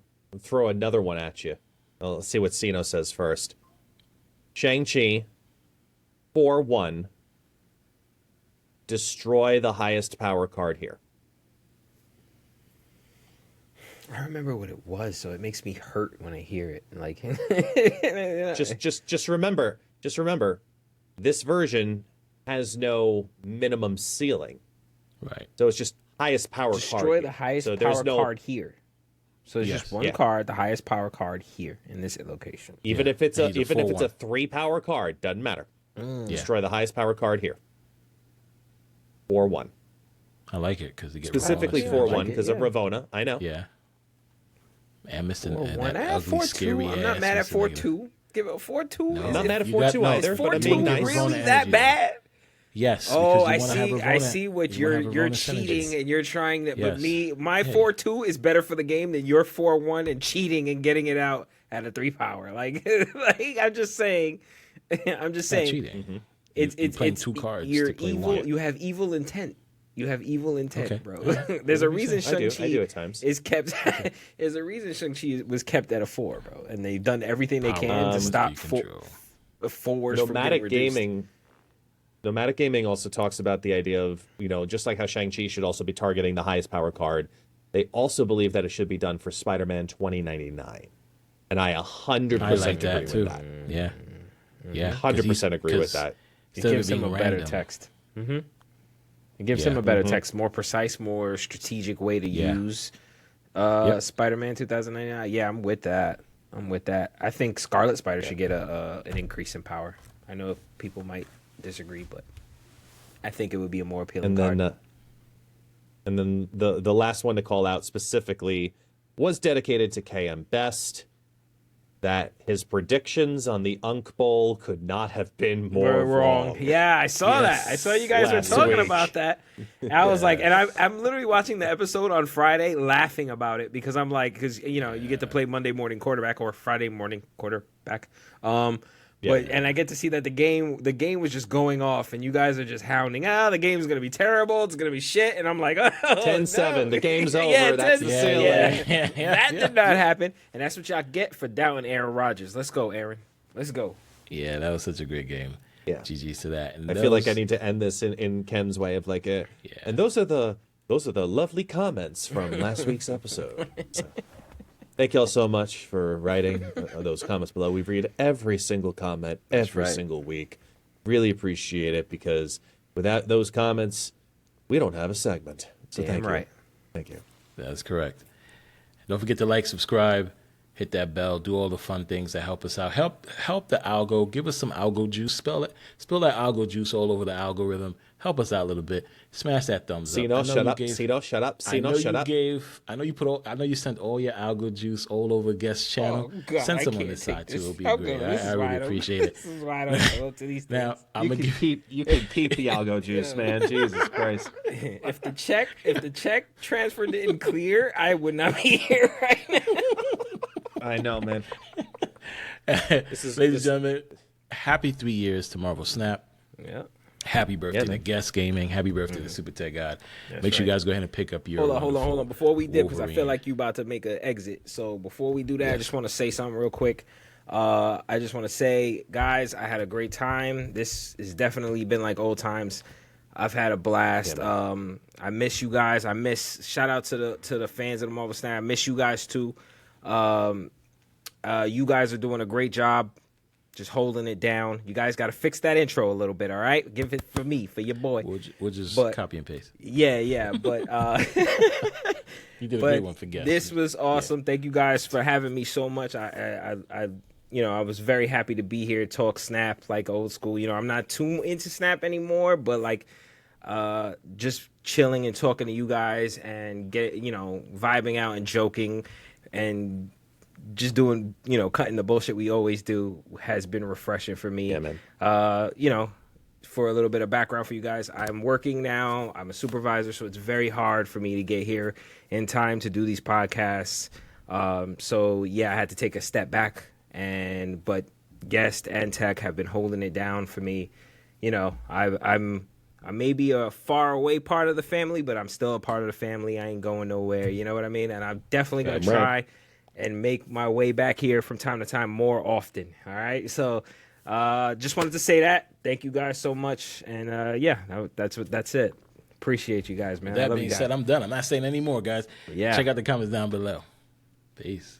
B: another one at you. Let's see what Sino says first. Shang-Chi, 4-1. Destroy the highest power card here.
C: I remember what it was, so it makes me hurt when I hear it. Like,
B: Just remember, this version has no minimum ceiling.
A: Right.
B: So it's just highest power card.
C: destroy
B: here.
C: the highest
B: So there's
C: power
B: no,
C: card here. So it's
A: Yes.
C: just one
B: Yeah.
C: card, the highest power card here in this location.
B: even
A: Yeah.
B: if it's a
A: He's a
B: even if it's a
A: 4-1.
B: 3 power card, doesn't matter.
A: Yeah.
B: Destroy the highest power card here. 4-1.
A: I like it because he gets
B: Specifically
C: Yeah, I
B: 4-1
C: like it,
B: because of
C: yeah.
B: Ravona. I know.
A: Yeah. And Mr.
C: Or
A: and
C: one.
A: that
C: I have
A: ugly,
C: 4-2.
A: scary
C: I'm not
A: ass
C: mad at
A: Mr. Negative.
C: 4-2. give it a 4-2.
A: No.
C: Is
B: Not
C: it-
B: mad at
A: You
B: 4-2
A: got- no,
B: either,
C: is
B: but I
C: 4-2
B: mean,
A: nice.
C: really
A: Verona
C: that
A: energy,
C: bad?
A: Yes.
C: Oh,
A: because
C: I
A: you wanna have
C: see. I
A: Verona-
C: see what
A: you wanna
C: you're
A: have Verona
C: cheating
A: synergies.
C: and you're trying that. But
A: Yes.
C: my
A: Yeah.
C: 4-2 is better for the game than your 4-1 and cheating and getting it out at a 3 power. Like, I'm just saying. I'm just
A: Not
C: saying.
A: cheating.
C: It's
A: You're playing
C: it's
A: 2 cards
C: You're
A: to play
C: evil.
A: 1.
C: You have evil intent. You have evil intent,
A: Okay.
C: bro. There's a reason
B: I do
C: Shang-Chi
B: at times.
C: is kept. There's a reason Shang-Chi was kept at a 4, bro, and they've done everything they can to
A: must
C: stop
A: be control.
C: fours from getting
B: Nomadic
C: reduced.
B: gaming. Nomadic gaming also talks about the idea of, just like how Shang-Chi should also be targeting the highest power card, they also believe that it should be done for Spider-Man 2099. And I 100%
A: I like
B: agree
A: that
B: with
A: too.
B: that.
A: Yeah. Yeah.
B: 100% agree with that.
C: It
A: Instead of
C: gives
A: it
C: him a
A: being
C: better
A: random.
C: text. It gives
A: Yeah.
C: him a better text, more precise, more strategic way to
A: Yeah.
C: use
A: Yep.
C: Spider-Man 2099. Yeah, I'm with that. I think Scarlet Spider should get an increase in power. I know people might disagree, but I think it would be a more appealing
B: And
C: card.
B: then the last one to call out specifically was dedicated to KM Best. That his predictions on the Unk Bowl could not have been more
C: We're
B: wrong.
C: Yeah, I saw
A: Yes.
C: that. I saw you guys were
B: Last
C: talking
B: week.
C: about that. I was like, and I'm literally watching the episode on Friday, laughing about it because I'm like, because you get to play Monday morning quarterback or Friday morning quarterback. And I get to see that the game was just going off, and you guys are just hounding. The game's gonna be terrible. It's gonna be shit. And I'm like,
B: 10-7,
C: no.
B: the game's over.
C: Yeah,
B: That's the
C: 10-7.
B: ceiling.
C: That did not happen, and that's what y'all get for doubting Aaron Rodgers. Let's go, Aaron. Let's go.
A: Yeah, that was such a great game.
B: Yeah.
A: GG's to that. And
B: I feel like I need to end this in Ken's way of like a.
A: Yeah.
B: And those are the lovely comments from last week's episode. So, thank you all so much for writing those comments below. We read every single comment every
C: right.
B: single week. Really appreciate it because without those comments, we don't have a segment. So
C: Damn
B: thank
C: right.
B: you. Thank you.
A: That's correct. Don't forget to like, subscribe, hit that bell, do all the fun things that help us out. Help the algo. Give us some algo juice. Spill that algo juice all over the algorithm. Help us out a little bit. Smash that thumbs up.
B: Cino,
A: I know
B: shut
A: you
B: up.
A: gave-
B: Cino, shut up.
A: I
B: Cino,
A: know
B: shut
A: you
B: up.
A: gave. I know you sent all your algo juice all over guest channel.
C: Oh, God,
A: Send
C: I
A: some on
C: can't
A: this
C: take
A: side
C: this.
A: too. It'll be
C: How
A: great.
C: good. This
A: I
C: is why
A: really
C: don't-
A: appreciate it.
C: This is why I don't go to these
A: Now
C: things.
A: I'm gonna give.
B: You can peep the algo juice, man. Jesus Christ.
C: If the check transfer didn't clear, I would not be here right now.
B: I know, man.
A: Ladies and gentlemen, happy 3 years to Marvel Snap.
C: Yeah.
A: Happy birthday to
B: man.
A: Guest Gaming. Happy birthday to SuperTechGod. Make sure you guys go ahead and pick up your.
C: Hold on. Before we dip, because I feel
A: Wolverine.
C: like you about to make an exit. So before we do that, I just want to say something real quick. I just want to say, guys, I had a great time. This has definitely been like old times. I've had a blast. I miss you guys. Shout out to the fans of the Marvel Snap. I miss you guys too. You guys are doing a great job. Just holding it down. You guys got to fix that intro a little bit, all right? Give it for me, for your boy.
A: We'll just
C: But-
A: copy and paste.
C: Yeah, but
A: You did a
C: but
A: great one for guests.
C: this was awesome. Thank you guys for having me so much. I was very happy to be here, talk Snap like old school. I'm not too into Snap anymore, but like just chilling and talking to you guys and vibing out and joking and just doing, cutting the bullshit we always do has been refreshing for me.
B: Yeah, man.
C: For a little bit of background for you guys, I'm working now. I'm a supervisor, so it's very hard for me to get here in time to do these podcasts. So yeah, I had to take a step back, but Guest and Tech have been holding it down for me. I'm maybe a far away part of the family, but I'm still a part of the family. I ain't going nowhere. You know what I mean? And I'm definitely gonna
B: Damn right.
C: try and make my way back here from time to time more often. All right, so just wanted to say that. Thank you guys so much, and that's it. Appreciate you guys, man. I
A: That
C: love
A: being
C: you guys.
A: said, I'm done. I'm not saying any more, guys.
C: Yeah.
A: Check out the comments down below. Peace.